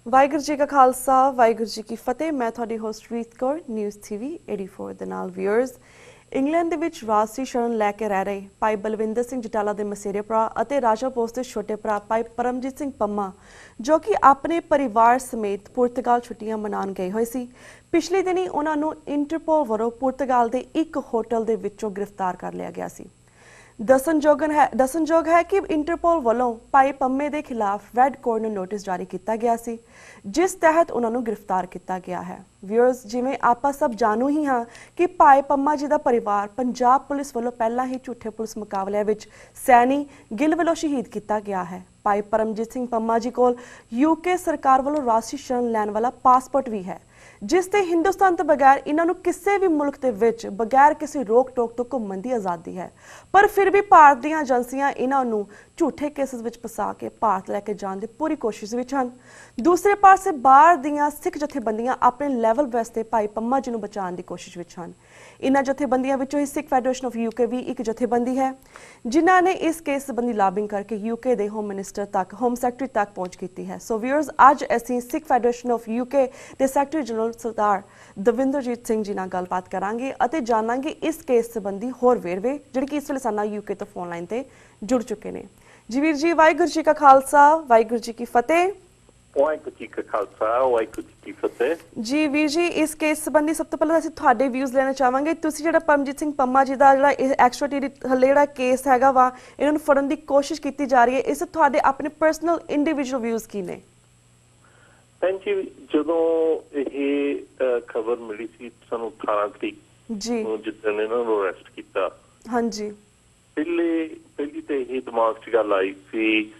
ਵਾਹਿਗੁਰੂ ਜੀ ਕਾ ਖਾਲਸਾ ਵਾਹਿਗੁਰੂ ਜੀ ਕੀ ਫਤਿਹ। ਮੈਂ ਤੁਹਾਡੀ ਹੋਸਟ ਰੀਤ ਕੌਰ ਨਿਊਜ਼ ਟੀਵੀ 84 ਦੇ ਨਾਲ ਵਿਊਅਰਸ। ਇੰਗਲੈਂਡ ਦੇ ਵਿੱਚ ਰਾਸ਼ਟਰੀ ਸ਼ਰਨ ਲੈ ਕੇ ਰਹਿ ਰਹੇ ਭਾਈ ਬਲਵਿੰਦਰ ਸਿੰਘ ਜਟਾਲਾ ਦੇ ਮਸੇਰੇ ਭਰਾ ਅਤੇ ਰਾਜਾ ਬੋਸ ਦੇ ਛੋਟੇ ਭਰਾ ਭਾਈ ਪਰਮਜੀਤ ਸਿੰਘ ਪੰਮਾ ਜੋ ਕਿ ਆਪਣੇ ਪਰਿਵਾਰ ਸਮੇਤ ਪੁਰਤਗਾਲ ਛੁੱਟੀਆਂ ਮਨਾਉਣ ਗਏ ਹੋਏ ਸੀ, ਪਿਛਲੇ ਦਿਨੀ ਉਹਨਾਂ ਨੂੰ ਇੰਟਰਪੋਲ ਵੱਲੋਂ ਪੁਰਤਗਾਲ ਦੇ ਇੱਕ ਹੋਟਲ ਦੇ ਵਿੱਚੋਂ ਗ੍ਰਿਫਤਾਰ ਕਰ ਲਿਆ ਗਿਆ ਸੀ। ਦੱਸਣਯੋਗ ਹੈ ਕਿ ਇੰਟਰਪੋਲ ਵੱਲੋਂ ਭਾਈ ਪੰਮੇ ਦੇ ਖਿਲਾਫ ਰੈੱਡ ਕਾਰਨਰ ਨੋਟਿਸ ਜਾਰੀ ਕੀਤਾ ਗਿਆ ਸੀ, ਜਿਸ ਤਹਿਤ ਉਹਨਾਂ ਨੂੰ ਗ੍ਰਿਫਤਾਰ ਕੀਤਾ ਗਿਆ ਹੈ। ਵਿਊਅਰਸ, ਜਿਵੇਂ ਆਪਾਂ ਸਭ ਜਾਣੂ ਹੀ ਹਾਂ ਕਿ ਭਾਈ ਪੰਮਾ ਜੀ ਦਾ ਪਰਿਵਾਰ ਪੰਜਾਬ ਪੁਲਿਸ ਵੱਲੋਂ ਪਹਿਲਾਂ ਹੀ ਝੂਠੇ ਪੁਲਿਸ ਮੁਕਾਬਲਿਆਂ ਵਿੱਚ ਸੈਣੀ ਗਿੱਲ ਵੱਲੋਂ ਸ਼ਹੀਦ ਕੀਤਾ ਗਿਆ ਹੈ। ਭਾਈ ਪਰਮਜੀਤ ਸਿੰਘ ਪੰਮਾ ਜੀ ਕੋਲ UK ਸਰਕਾਰ ਵੱਲੋਂ ਰਾਸ਼ਟਰੀ ਸ਼ਰਨ ਲੈਣ ਵਾਲਾ ਪਾਸਪੋਰਟ ਵੀ ਹੈ, ਜਿਸ ਤੇ ਹਿੰਦੁਸਤਾਨ ਤੋਂ ਬਗੈਰ ਇਹਨਾਂ ਨੂੰ ਕਿਸੇ ਵੀ ਮੁਲਕ ਦੇ ਵਿੱਚ ਬਗੈਰ ਕਿਸੇ ਰੋਕ ਟੋਕ ਤੋਂ ਘੁੰਮਣ ਦੀ ਆਜ਼ਾਦੀ ਹੈ। ਪਰ ਫਿਰ ਵੀ ਭਾਰਤ ਦੀਆਂ ਏਜੰਸੀਆਂ ਇਹਨਾਂ ਨੂੰ ਝੂਠੇ ਕੇਸਿਸ ਵਿੱਚ ਫਸਾ ਕੇ ਭਾਰਤ ਲੈ ਕੇ ਜਾਣ ਦੀ ਪੂਰੀ ਕੋਸ਼ਿਸ਼ ਵਿੱਚ ਹਨ। ਦੂਸਰੇ ਪਾਸੇ ਬਾਹਰ ਦੀਆਂ ਸਿੱਖ ਜਥੇਬੰਦੀਆਂ ਆਪਣੇ ਲੈਵਲ ਬੈਸਟ ਤੇ ਭਾਈ ਪੰਮਾ ਜੀ ਨੂੰ ਬਚਾਉਣ ਦੀ ਕੋਸ਼ਿਸ਼ ਵਿੱਚ ਹਨ। ਇਹਨਾਂ ਜਥੇਬੰਦੀਆਂ ਵਿੱਚੋਂ ਹੀ ਸਿੱਖ ਫੈਡਰੇਸ਼ਨ ਆਫ UK ਵੀ ਇੱਕ ਜਥੇਬੰਦੀ ਹੈ, ਜਿਨ੍ਹਾਂ ਨੇ ਇਸ ਕੇਸ ਸੰਬੰਧੀ ਲਾਬਿੰਗ ਕਰਕੇ UK ਦੇ ਹੋਮ ਸੈਕਟਰੀ ਤੱਕ ਪਹੁੰਚ ਕੀਤੀ ਹੈ। ਸੋ ਵਿਊਅਰਸ, ਅੱਜ ਅਸੀਂ ਸਿੱਖ ਫੈਡਰੇਸ਼ਨ ਆਫ UK ਦੇ ਸੈਕਟਰੀ ਜਨਰਲ ਸਰਦਾਰ ਦਵਿੰਦਰਜੀਤ ਸਿੰਘ ਜੀ ਨਾਲ ਗੱਲਬਾਤ ਕਰਾਂਗੇ ਅਤੇ ਜਾਣਾਂਗੇ ਇਸ ਕੇਸ ਸੰਬੰਧੀ ਹੋਰ ਵੇਰਵੇ, ਜਿਹੜੇ ਕਿ ਇਸ ਵੇਲੇ ਸਾਡੇ ਨਾਲ UK ਤੋਂ ਫੋਨ ਲਾਈਨ ਤੇ ਜੁੜ ਚੁੱਕੇ ਨੇ। ਜੀ ਵੀਰ ਜੀ, ਵਾਹਿਗੁਰੂ ਜੀ ਕਾ ਖਾਲਸਾ ਵਾਹਿਗੁਰੂ ਜੀ ਕੀ ਫਤਿਹ। ਵਾਹਿਗੁਰੂ ਜੀ ਕਾ ਖਾਲਸਾ ਵਾਹਿਗੁਰੂ ਜੀ ਕੀ ਫਤਿਹ। ਜੀ ਵੀਰ ਜੀ, ਇਸ ਕੇਸ ਸੰਬੰਧੀ ਸਭ ਤੋਂ ਪਹਿਲਾਂ ਅਸੀਂ ਤੁਹਾਡੇ ਵਿਊਜ਼ ਲੈਣਾ ਚਾਹਾਂਗੇ। ਤੁਸੀਂ ਜਿਹੜਾ ਪਰਮਜੀਤ ਸਿੰਘ ਪੰਮਾ ਜੀ ਦਾ ਜਿਹੜਾ ਐਕਸਟ੍ਰਾਟੀਰੀ ਜਿਹੜਾ ਕੇਸ ਹੈਗਾ ਵਾ, ਇਹਨਾਂ ਨੂੰ ਫੜਨ ਦੀ ਕੋਸ਼ਿਸ਼ ਕੀਤੀ ਜਾ ਰਹੀ ਹੈ, ਇਸ ਤੁਹਾਡੇ ਆਪਣੇ ਪਰਸਨਲ ਇੰਡੀਵਿਜੂਅਲ ਵਿਊਜ਼ ਕੀ ਨੇ? ਭੈਣ ਜੀ, ਜਦੋਂ ਇਹ ਖਬਰ ਮਿਲੀ ਸੀ ਸਾਨੂੰ 18 ਤਰੀਕ ਜੀ ਜਿੱਦਣ ਇਹਨਾਂ ਨੂੰ ਅਰੈਸਟ ਕੀਤਾ, ਹਾਂਜੀ, ਪਹਿਲੀ ਤੇ ਇਹ ਦਿਮਾਗ 'ਚ ਗੱਲ ਆਈ ਸੀ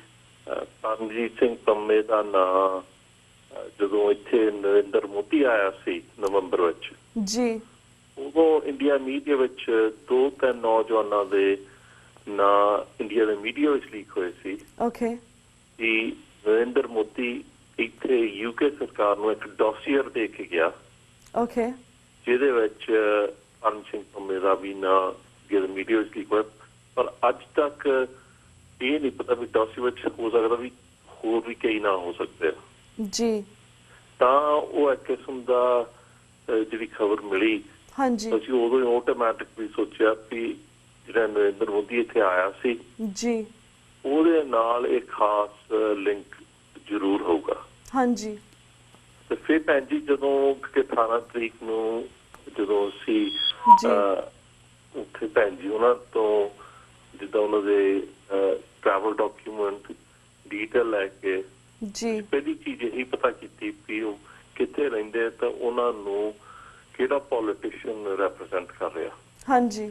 ਪਰਮਜੀਤ ਸਿੰਘ ਪੰਮੇ ਦਾ ਨਾਂ ਜਦੋਂ ਇੱਥੇ ਨਰਿੰਦਰ ਮੋਦੀ ਆਇਆ ਸੀ ਨਵੰਬਰ ਵਿੱਚ, ਜੀ ਉਦੋਂ ਇੰਡੀਆ ਮੀਡੀਆ ਵਿੱਚ 2-3 ਨੌਜਵਾਨਾਂ ਦੇ ਨਾਂ ਇੰਡੀਆ ਦੇ ਮੀਡੀਆ ਵਿੱਚ ਲੀਕ ਹੋਏ ਸੀ। ਓਕੇ, ਕਿ ਨਰਿੰਦਰ ਮੋਦੀ ਇੱਥੇ UK ਸਰਕਾਰ ਨੂੰ ਇੱਕ ਡੋਸੀਅਰ ਦੇ ਕੇ ਗਿਆ, ਓਕੇ, ਜਿਹਦੇ ਵਿੱਚ ਪਰਮ ਸਿੰਘ ਪੰਮੇ ਦਾ ਵੀ ਨਾਂ ਮੀਡੀਆ ਵਿੱਚ ਲੀਕ ਹੋਇਆ। ਪਰ ਅੱਜ ਤੱਕ ਇਹ ਨਹੀਂ ਪਤਾ ਵੀ ਡੋਸੀਅਰ ਵਿੱਚ ਹੋ ਸਕਦਾ ਵੀ ਹੋਰ ਵੀ ਕਈ ਨਾਂ ਹੋ ਸਕਦੇ ਆ। ਜੀ, ਤਾਂ ਉਹ ਇੱਕ ਕਿਸਮ ਦਾ ਜਿਹੜੀ ਖਬਰ ਮਿਲੀ, ਹਾਂਜੀ, ਅਸੀਂ ਉਦੋਂ ਹੀ ਆਟੋਮੈਟਿਕ ਵੀ ਸੋਚਿਆ ਵੀ ਜਿਹੜਾ ਨਰਿੰਦਰ ਮੋਦੀ ਇੱਥੇ ਆਇਆ ਸੀ ਜੀ, ਉਹਦੇ ਨਾਲ ਇੱਕ ਖਾਸ ਲਿੰਕ ਜ਼ਰੂਰ ਹੋਊਗਾ। ਹਾਂਜੀ, ਤੇ ਫਿਰ ਭੈਣ ਜੀ ਜਦੋਂ 18 ਤਰੀਕ ਨੂੰ ਜਦੋਂ ਅਸੀਂ ਉੱਥੇ ਭੈਣ ਜੀ ਉਹਨਾਂ ਤੋਂ ਜਿੱਦਾਂ ਉਹਨਾਂ ਦੇ ਟਰੈਵਲ ਡਾਕੂਮੈਂਟ ਡਿਟੇਲ ਲੈ ਕੇ ਜੀ, ਪਹਿਲੀ ਚੀਜ਼ ਇਹੀ ਪਤਾ ਕੀਤੀ ਵੀ ਉਹ ਕਿੱਥੇ ਰਹਿੰਦੇ ਤਾਂ ਉਹਨਾਂ ਨੂੰ ਕਿਹੜਾ ਪੋਲੀਟੀਸ਼ੀਅਨ ਰੈਪਰੈਜ਼ੈਂਟ ਕਰ ਰਿਹਾ। ਹਾਂਜੀ,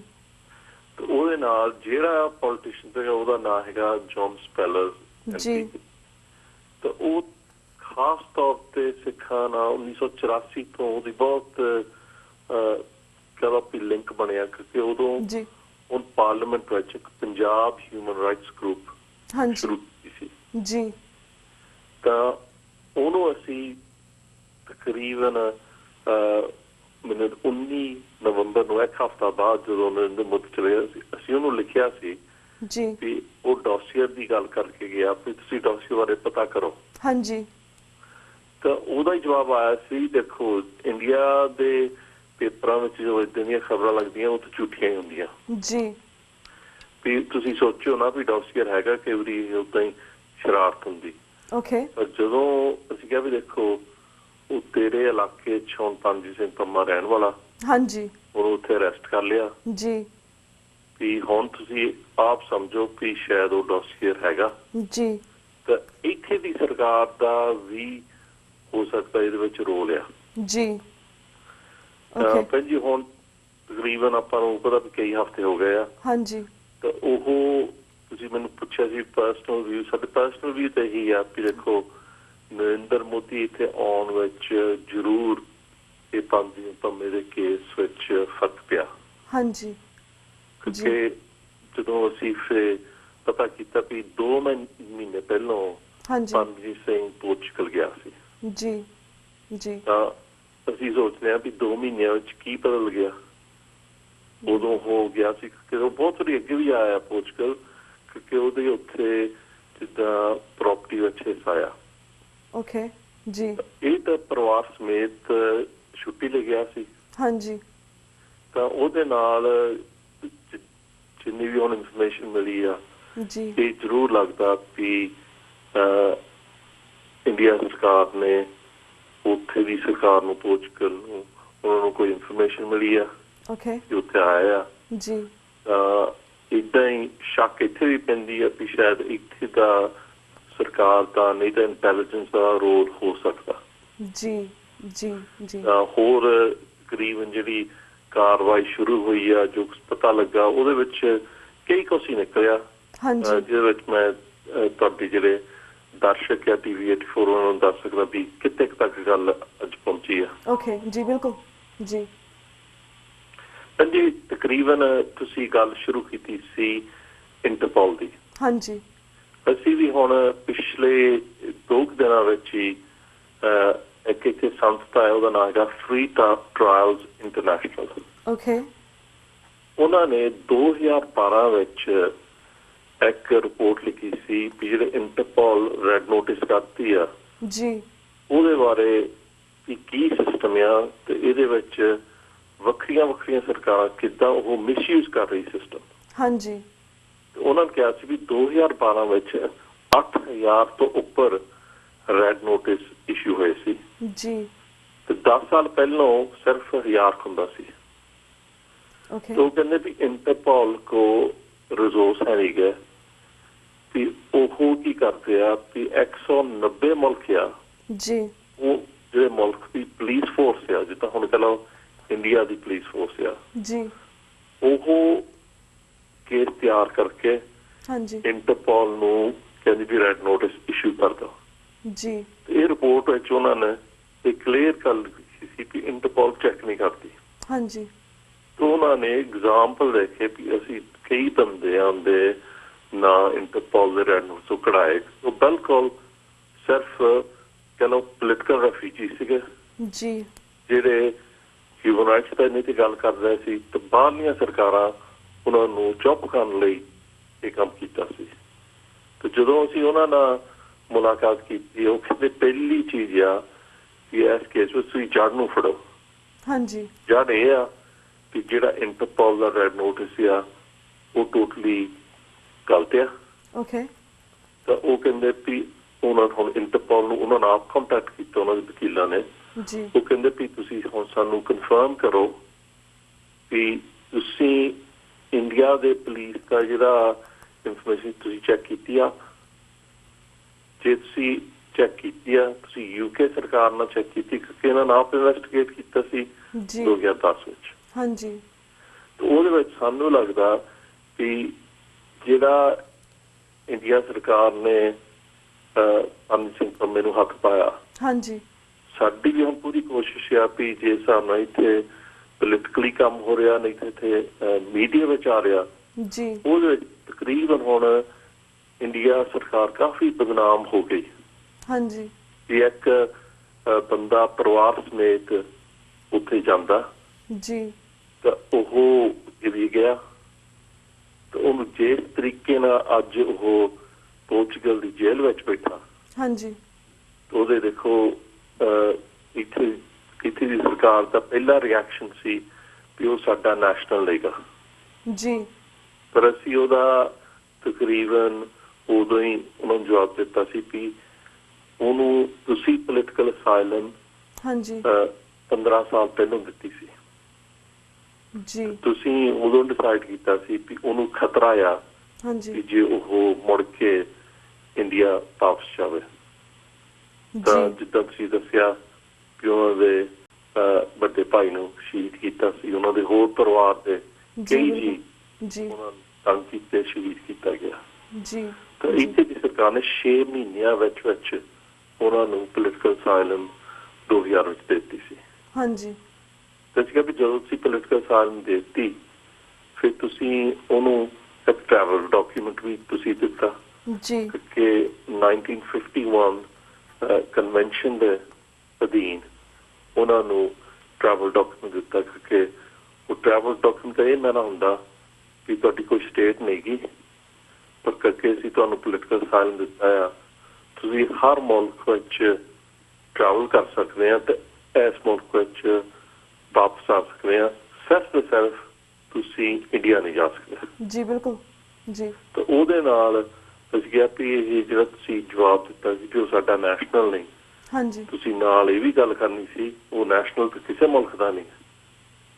ਤੇ ਉਹਦੇ ਨਾਲ ਜਿਹੜਾ ਪੋਲੀਟੀਸ਼ੀਅਨ ਸੀਗਾ ਉਹਦਾ ਨਾਂ ਹੈਗਾ ਜੌਨ ਸਪੈਲਰ ਜੀ। ਤਾਂ ਉਹ ਖਾਸ ਤੌਰ ਤੇ ਸਿੱਖਾਂ ਨਾਲ 1984 ਤੋਂ ਉਹਦੀ ਬਹੁਤ ਵੀ ਲਿੰਕ ਬਣਿਆ, ਕਿਉਂਕਿ ਉਦੋਂ ਜੀ ਹੁਣ ਪਾਰਲੀਮੈਂਟ ਵਿੱਚ ਇੱਕ ਪੰਜਾਬ ਹਿਊਮਨ ਰਾਈਟਸ ਗਰੁੱਪ ਸ਼ੁਰੂ ਕੀਤੀ ਸੀ ਜੀ। ਤਾਂ ਉਹਨੂੰ ਅਸੀਂ ਤਕਰੀਬਨ 19 ਨਵੰਬਰ ਨੂੰ, ਇੱਕ ਹਫ਼ਤਾ ਬਾਅਦ ਜਦੋਂ ਨਰਿੰਦਰ ਮੋਦੀ ਚਲੇ ਗਿਆ ਸੀ, ਅਸੀਂ ਉਹਨੂੰ ਲਿਖਿਆ ਸੀ ਜੀ ਵੀ ਉਹ ਡੋਸੀਅਰ ਦੀ ਗੱਲ ਕਰਕੇ ਗਿਆ ਵੀ ਤੁਸੀਂ ਡੋਸੀਅਰ ਬਾਰੇ ਪਤਾ ਕਰੋ। ਹਾਂਜੀ, ਤਾਂ ਉਹਦਾ ਹੀ ਜਵਾਬ ਆਇਆ ਸੀ, ਦੇਖੋ ਇੰਡੀਆ ਦੇ ਪੇਪਰਾਂ ਵਿੱਚ ਜੋ ਏਦਾਂ ਦੀਆਂ ਖਬਰਾਂ ਲੱਗਦੀਆਂ ਉਹ ਤਾਂ ਝੂਠੀਆਂ ਹੀ ਹੁੰਦੀਆਂ ਜੀ। ਵੀ ਤੁਸੀਂ ਸੋਚੋ ਨਾ ਵੀ ਡੋਸੀਅਰ ਹੈਗਾ, ਕਈ ਵਾਰੀ ਓਦਾਂ ਹੀ ਸ਼ਰਾਰਤ ਹੁੰਦੀ। ਓਕੇ, ਪਰ ਜਦੋਂ ਅਸੀਂ ਕਿਹਾ ਵੀ ਦੇਖੋ ਉਹ ਤੇਰੇ ਇਲਾਕੇ 'ਚ ਹੁਣ ਪਰਮਜੀਤ ਸਿੰਘ ਪੰਮਾ ਰਹਿਣ ਵਾਲਾ, ਹਾਂਜੀ, ਉਹਨੂੰ ਉੱਥੇ ਅਰੈਸਟ ਕਰ ਲਿਆ ਜੀ ਵੀ ਹੁਣ ਤੁਸੀਂ ਆਪ ਸਮਝੋ ਵੀ ਸ਼ਾਇਦ ਉਹ ਡੋਸੀਅਰ ਹੈਗਾ। ਜੀ, ਤਾਂ ਇੱਥੇ ਦੀ ਸਰਕਾਰ ਦਾ ਵੀ ਹੋ ਸਕਦਾ ਇਹਦੇ ਵਿੱਚ ਰੋਲ ਆ ਜੀ। ਭੈਣ ਜੀ ਹੁਣ ਤਕਰੀਬਨ ਆਪਾਂ ਨੂੰ ਪਤਾ ਵੀ ਕਈ ਹਫ਼ਤੇ ਹੋ ਗਏ ਆ। ਹਾਂਜੀ, ਤਾਂ ਉਹ ਤੁਸੀਂ ਮੈਨੂੰ ਪੁੱਛਿਆ ਸੀ ਪਰਸਨਲ ਵਿਊ, ਸਾਡੇ ਪਰਸਨਲ ਵਿਊ ਤਾਂ ਇਹੀ ਆ ਵੀ ਦੇਖੋ ਨਰਿੰਦਰ ਮੋਦੀ ਇੱਥੇ ਆਉਣ ਵਿੱਚ ਜ਼ਰੂਰ ਇਹ ਪੰਮੇ ਦੇ ਕੇਸ ਵਿੱਚ ਫਰਕ ਪਿਆ। ਹਾਂਜੀ, ਕਿਉਂਕਿ ਜਦੋਂ ਅਸੀਂ ਫਿਰ ਪਤਾ ਕੀਤਾ ਵੀ 2 ਮਹੀਨੇ ਪਹਿਲਾਂ ਪਰਮਜੀਤ ਸਿੰਘ ਪੋਰਚੁਗਲ ਗਿਆ ਸੀ। ਜੀ ਜੀ, ਤਾਂ ਅਸੀਂ ਸੋਚਦੇ ਹਾਂ ਵੀ 2 ਮਹੀਨਿਆਂ ਵਿੱਚ ਕੀ ਬਦਲ ਗਿਆ। ਉਦੋਂ ਹੋ ਗਿਆ ਸੀ ਕਿ ਉਹ ਬਹੁਤ ਵਾਰੀ ਅੱਗੇ ਵੀ ਆਇਆ ਪੋਰਚੁਗਲ, ਕਿਉਂਕਿ ਉਹਦੇ ਉੱਥੇ ਜਿੱਦਾਂ ਪ੍ਰਾਪਰਟੀ ਵਿੱਚ ਹਿੱਸਾ ਆ। ਓਕੇ, ਜੀ ਇਹ ਤਾਂ ਪਰਿਵਾਰ ਸਮੇਤ ਛੁੱਟੀ ਲੈ ਗਿਆ ਸੀ। ਹਾਂਜੀ ਤਾਂ ਉਹਦੇ ਨਾਲ ਜਿੰਨੀ ਵੀ ਹੁਣ ਇਨਫੋਰਮੇਸ਼ਨ ਮਿਲੀ ਆ, ਜੀ ਇਹ ਜ਼ਰੂਰ ਲੱਗਦਾ ਵੀ ਇੰਡੀਆ ਸਰਕਾਰ ਨੇ ਉੱਥੇ ਦੀ ਸਰਕਾਰ ਨੂੰ ਪੋਰਚੁਗਲ ਨੂੰ ਉਹਨਾਂ ਨੂੰ ਕੋਈ ਇਨਫੋਰਮੇਸ਼ਨ ਮਿਲੀ ਆ ਓਕੇ ਕਿ ਉੱਥੇ ਆਇਆ ਆ। ਜੀ ਤਾਂ ਏਦਾਂ ਹੀ ਸ਼ੱਕ ਇੱਥੇ ਵੀ ਪੈਂਦੀ ਆ ਵੀ ਸ਼ਾਇਦ ਇੱਥੇ ਦਾ ਸਰਕਾਰ ਦਾ ਨਹੀਂ ਤਾਂ ਇੰਟੈਲੀਜੈਂਸ ਦਾ ਰੋਲ ਹੋ ਸਕਦਾ। ਜੀ ਜੀ ਜੀ ਹੋਰ ਤਕਰੀਬਨ ਜਿਹੜੀ ਕਾਰਵਾਈ ਸ਼ੁਰੂ ਹੋਈ ਆ, ਜੋ ਪਤਾ ਲੱਗਾ ਉਹਦੇ ਵਿੱਚ ਕਈ ਕੁਛ ਹੀ ਨਿਕਲਿਆ, ਹਾਂਜੀ ਜਿਹਦੇ ਵਿੱਚ ਮੈਂ ਤੁਹਾਡੇ ਜਿਹੜੇ ਦਰਸ਼ਕ ਆ TV 84 ਉਹਨਾਂ ਨੂੰ ਦੱਸ ਸਕਦਾ ਵੀ ਕਿੱਥੇ ਕੁ ਤੱਕ ਗੱਲ ਅੱਜ ਪਹੁੰਚੀ ਆ। ਓਕੇ ਜੀ ਬਿਲਕੁਲ ਜੀ ਜੀ ਤਕਰੀਬਨ ਤੁਸੀਂ ਗੱਲ ਸ਼ੁਰੂ ਕੀਤੀ ਸੀ ਇੰਟਰਪੋਲ ਦੀ। ਹਾਂਜੀ ਅਸੀਂ ਵੀ ਹੁਣ ਪਿਛਲੇ 2 ਦਿਨਾਂ ਵਿੱਚ ਹੀ ਇੱਕ ਇੱਥੇ ਸੰਸਥਾ ਹੈ, ਉਹਦਾ ਨਾਮ ਹੈਗਾ ਫ੍ਰੀ ਟਰਾਇਲਸ ਇੰਟਰਨੈਸ਼ਨਲ। ਓਕੇ ਉਹਨਾਂ ਨੇ 2012 ਵਿੱਚ ਇੱਕ ਰਿਪੋਰਟ ਲਿਖੀ ਸੀ ਵੀ ਜਿਹੜੇ ਇੰਟਰਪੋਲ ਰੈੱਡ ਨੋਟਿਸ ਕਰਤੀ ਆ ਜੀ ਉਹਦੇ ਬਾਰੇ ਵੀ ਕੀ ਸਿਸਟਮ ਆ, ਤੇ ਇਹਦੇ ਵਿੱਚ ਵੱਖਰੀਆਂ ਵੱਖਰੀਆਂ ਸਰਕਾਰਾਂ ਕਿੱਦਾਂ ਉਹ ਮਿਸਯੂਜ਼ ਕਰ ਰਹੀ ਸਿਸਟਮ। ਹਾਂਜੀ ਉਹਨਾਂ ਨੇ ਕਿਹਾ ਸੀ ਵੀ 2012 ਵਿੱਚ 8000 ਤੋਂ ਉੱਪਰ ਰੈੱਡ ਨੋਟਿਸ ਇਸ਼ੂ ਹੋਏ ਸੀ ਜੀ ਤੇ 10 ਸਾਲ ਪਹਿਲਾਂ ਸਿਰਫ 1000 ਹੁੰਦਾ ਸੀ। ਓਕੇ तो कहते भी इंटरपोल को रिसोर्स है नहीं गए भी ਉਹ ਕੀ ਕਰਦੇ ਆ ਵੀ 190 ਮੁਲਕ ਆ ਜੀ ਉਹ ਜਿਹੜੇ ਮੁਲਕ ਦੀ ਪੁਲਿਸ ਫੋਰਸ ਆ, ਜਿੱਦਾਂ ਹੁਣ ਕਹ ਲਓ ਇੰਡੀਆ ਦੀ ਪੁਲਿਸ ਫੋਰਸ ਆ, ਜੀ ਉਹ ਕੇਸ ਤਿਆਰ ਕਰਕੇ ਹਾਂਜੀ ਇੰਟਰਪੋਲ ਨੂੰ ਕਹਿੰਦੀ ਵੀ ਰੈੱਡ ਨੋਟਿਸ ਇਸ਼ੂ ਕਰ ਦਿਓ। ਜੀ ਇਹ ਰਿਪੋਰਟ ਵਿੱਚ ਉਹਨਾਂ ਨੇ ਇਹ ਕਲੀਅਰ ਕਰ ਲਿਖੀ ਸੀ ਕਿ ਇੰਟਰਪੋਲ ਚੈੱਕ ਨਹੀਂ ਕਰਦੀ। ਹਾਂਜੀ तो उन्होंने एग्जाम्पल देखे भी असी कई बंदे आंदे ना इंटरपोल दे रैड नोटिस कढ़ाए, तो बिल्कुल सिर्फ कह लो पोलिटिकल रेफ्यूजी सीगे जी ਜਿਹੜੇ ਹਿਊਮਨ ਰਾਈਟਸ ਦਾ ਨਹੀਂ ਤੇ ਗੱਲ ਕਰ ਰਹੇ ਸੀ, ਤੇ ਬਾਹਰਲੀਆਂ ਸਰਕਾਰਾਂ ਉਹਨਾਂ ਨੂੰ ਚੁੱਪ ਕਰਨ ਲਈ ਇਹ ਕੰਮ ਕੀਤਾ ਸੀ। ਤੇ ਜਦੋਂ ਅਸੀਂ ਉਹਨਾਂ ਨਾਲ ਮੁਲਾਕਾਤ ਕੀਤੀ, ਉਹ ਕਹਿੰਦੇ ਪਹਿਲੀ ਚੀਜ਼ ਆ ਕਿ ਇਸ ਕੇਸ ਵਿੱਚ ਤੁਸੀਂ ਜੜ ਨੂੰ ਫੜੋ। ਹਾਂਜੀ ਜੜ ਇਹ ਆ ਕਿ ਜਿਹੜਾ ਇੰਟਰਪੋਲ ਦਾ ਰੈੱਡ ਨੋਟਿਸ ਆ ਉਹ ਟੋਟਲੀ ਗਲਤ ਆ। ਓਕੇ ਤਾਂ ਉਹ ਕਹਿੰਦੇ ਵੀ ਉਹਨਾਂ ਹੁਣ ਇੰਟਰਪੋਲ ਨੂੰ ਉਹਨਾਂ ਨਾਲ ਆਪ ਕੰਟੈਕਟ ਕੀਤਾ ਉਹਨਾਂ ਦੇ ਵਕੀਲਾਂ ਨੇ। ਜੀ ਉਹ ਕਹਿੰਦੇ ਵੀ ਤੁਸੀਂ ਹੁਣ ਸਾਨੂੰ ਕਨਫਰਮ ਕਰੋ ਵੀ ਤੁਸੀਂ ਇੰਡੀਆ ਦੇ ਪੁਲਿਸ ਦਾ ਜਿਹੜਾ ਇਨਫੋਰਮੇਸ਼ਨ ਤੁਸੀਂ ਚੈੱਕ ਕੀਤੀ ਆ, ਜੇ ਤੁਸੀਂ ਚੈੱਕ ਕੀਤੀ ਆ, ਤੁਸੀਂ UK ਸਰਕਾਰ ਨਾਲ ਚੈੱਕ ਕੀਤੀ ਕਿਉਂਕਿ ਇਹਨਾਂ ਨੇ ਆਪ ਇਨਵੈਸਟੀਗੇਟ ਕੀਤਾ ਸੀ ਜੀ 2010 ਵਿੱਚ। ਹਾਂਜੀ ਉਹਦੇ ਵਿੱਚ ਸਾਨੂੰ ਲੱਗਦਾ ਵੀ ਜਿਹੜਾ ਇੰਡੀਆ ਸਰਕਾਰ ਨੇ ਅਮਨ ਸਿੰਘ ਪੰਮੇ ਨੂੰ ਹੱਥ ਪਾਇਆ, ਹਾਂਜੀ ਸਾਡੀ ਵੀ ਹੁਣ ਪੂਰੀ ਕੋਸ਼ਿਸ਼ ਆ ਵੀ ਜੇ ਸਾਨੂੰ ਇੱਥੇ ਪੋਲੀਟੀਕਲੀ ਕੰਮ ਹੋ ਰਿਹਾ, ਨਹੀਂ ਤੇ ਇੱਥੇ ਮੀਡੀਆ ਵਿੱਚ ਆ ਰਿਹਾ, ਜੀ ਉਹਦੇ ਵਿੱਚ ਤਕਰੀਬਨ ਹੁਣ ਇੰਡੀਆ ਸਰਕਾਰ ਕਾਫੀ ਬਦਨਾਮ ਹੋ ਗਈ। ਹਾਂਜੀ ਵੀ ਇੱਕ ਬੰਦਾ ਪਰਿਵਾਰ ਸਮੇਤ ਉੱਥੇ ਜਾਂਦਾ ਜੀ ਤਾਂ ਉਹ ਗਿਰ ਗਿਆ, ਤੇ ਉਹਨੂੰ ਜਿਸ ਤਰੀਕੇ ਨਾਲ ਅੱਜ ਉਹ ਪੋਰਚੁਗਲ ਦੀ ਜੇਲ੍ਹ ਵਿੱਚ ਬੈਠਾ, ਹਾਂਜੀ ਉਹਦੇ ਦੇਖੋ ਇੱਥੇ ਦੀ ਸਰਕਾਰ ਦਾ ਪਹਿਲਾ ਰਿਐਕਸ਼ਨ ਸੀ ਵੀ ਉਹ ਸਾਡਾ ਨੈਸ਼ਨਲ ਲਏਗਾ, ਜੀ ਪਰ ਅਸੀਂ ਉਹਦਾ ਤਕਰੀਬਨ ਉਦੋਂ ਹੀ ਉਹਨਾਂ ਨੂੰ ਜਵਾਬ ਦਿੱਤਾ ਸੀ ਵੀ ਉਹਨੂੰ ਤੁਸੀਂ ਪੋਲੀਟੀਕਲ ਅਸਾਈਲਮ ਹਾਂਜੀ 15 ਸਾਲ ਪਹਿਲਾਂ ਦਿੱਤੀ ਸੀ। ਜੀ ਤੁਸੀਂ ਉਦੋਂ ਡਿਸਾਈਡ ਕੀਤਾ ਸੀ ਵੀ ਉਹਨੂੰ ਖਤਰਾ ਆ ਹਾਂਜੀ ਕਿ ਜੇ ਉਹ ਮੁੜ ਕੇ ਇੰਡੀਆ ਵਾਪਸ ਜਾਵੇ। ਤਾਂ ਜੀ ਜਿੱਦਾਂ ਤੁਸੀਂ ਦੱਸਿਆ ਕਿ ਉਹਨਾਂ ਦੇ ਵੱਡੇ ਭਾਈ ਨੂੰ ਸ਼ਹੀਦ ਕੀਤਾ ਸੀ, ਉਹਨਾਂ ਦੇ ਹੋਰ ਪਰਿਵਾਰ ਦੇ ਕਈ ਜੀ ਜੀ ਉਹਨਾਂ ਨੂੰ ਤੰਗ ਕੀਤੇ, ਸ਼ਹੀਦ ਕੀਤਾ ਗਿਆ। ਜੀ ਤਾਂ ਇੱਥੇ ਦੀ ਸਰਕਾਰ ਨੇ 6 ਮਹੀਨਿਆਂ ਵਿੱਚ ਉਹਨਾਂ ਨੂੰ ਪੋਲੀਟੀਕਲ ਅਸਾਈਲਮ 2000 ਵਿੱਚ ਦੇ ਦਿੱਤੀ ਸੀ। ਹਾਂਜੀ ਤਾਂ ਸੀਗਾ ਵੀ ਜਦੋਂ ਤੁਸੀਂ ਪੋਲੀਟੀਕਲ ਅਸਾਈਲਮ ਦੇ ਦਿੱਤੀ, ਫਿਰ ਤੁਸੀਂ ਉਹਨੂੰ ਇੱਕ ਟਰੈਵਲ ਡਾਕੂਮੈਂਟ ਵੀ ਤੁਸੀਂ ਦਿੱਤਾ ਜੀ ਕਿ 1951 ਕਨਵੈਨਸ਼ਨ ਦੇ ਅਧੀਨ ਉਹਨਾਂ ਨੂੰ ਟਰੈਵਲ ਡਾਕੂਮੈਂਟ ਦਿੱਤਾ, ਕਿਉਂਕਿ ਉਹ ਟਰੈਵਲ ਡਾਕੂਮੈਂਟ ਦਾ ਇਹ ਮੈਨਾ ਹੁੰਦਾ ਕਿ ਤੁਹਾਡੀ ਕੋਈ ਸਟੇਟ ਨਹੀਂ ਗੀ, ਪਰ ਕਰਕੇ ਅਸੀਂ ਤੁਹਾਨੂੰ ਪੋਲੀਟੀਕਲ ਅਸਾਈਲਮ ਦਿੱਤਾ ਆ, ਤੁਸੀਂ ਹਰ ਮੁਲਕ ਵਿੱਚ ਟਰੈਵਲ ਕਰ ਸਕਦੇ ਆ ਤੇ ਇਸ ਮੁਲਕ ਵਿੱਚ ਵਾਪਸ ਆ ਸਕਦੇ ਆ। ਸਿਰਫ ਤੇ ਸਿਰਫ ਤੁਸੀਂ ਇੰਡੀਆ ਨਹੀਂ ਜਾ ਸਕਦੇ। ਜੀ ਬਿਲਕੁਲ ਜੀ। ਤਾਂ ਉਹਦੇ ਨਾਲ ਅਸੀਂ ਕਿਹਾ ਵੀ ਇਹ ਜਿਹੜਾ ਤੁਸੀਂ ਜਵਾਬ ਦਿੱਤਾ ਸੀ ਕਿ ਉਹ ਸਾਡਾ ਨੈਸ਼ਨਲ ਨਹੀਂ, ਹਾਂਜੀ ਤੁਸੀਂ ਨਾਲ ਇਹ ਵੀ ਗੱਲ ਕਰਨੀ ਸੀ ਉਹ ਨੈਸ਼ਨਲ ਤੇ ਕਿਸੇ ਮੁਲਕ ਦਾ ਨਹੀਂ,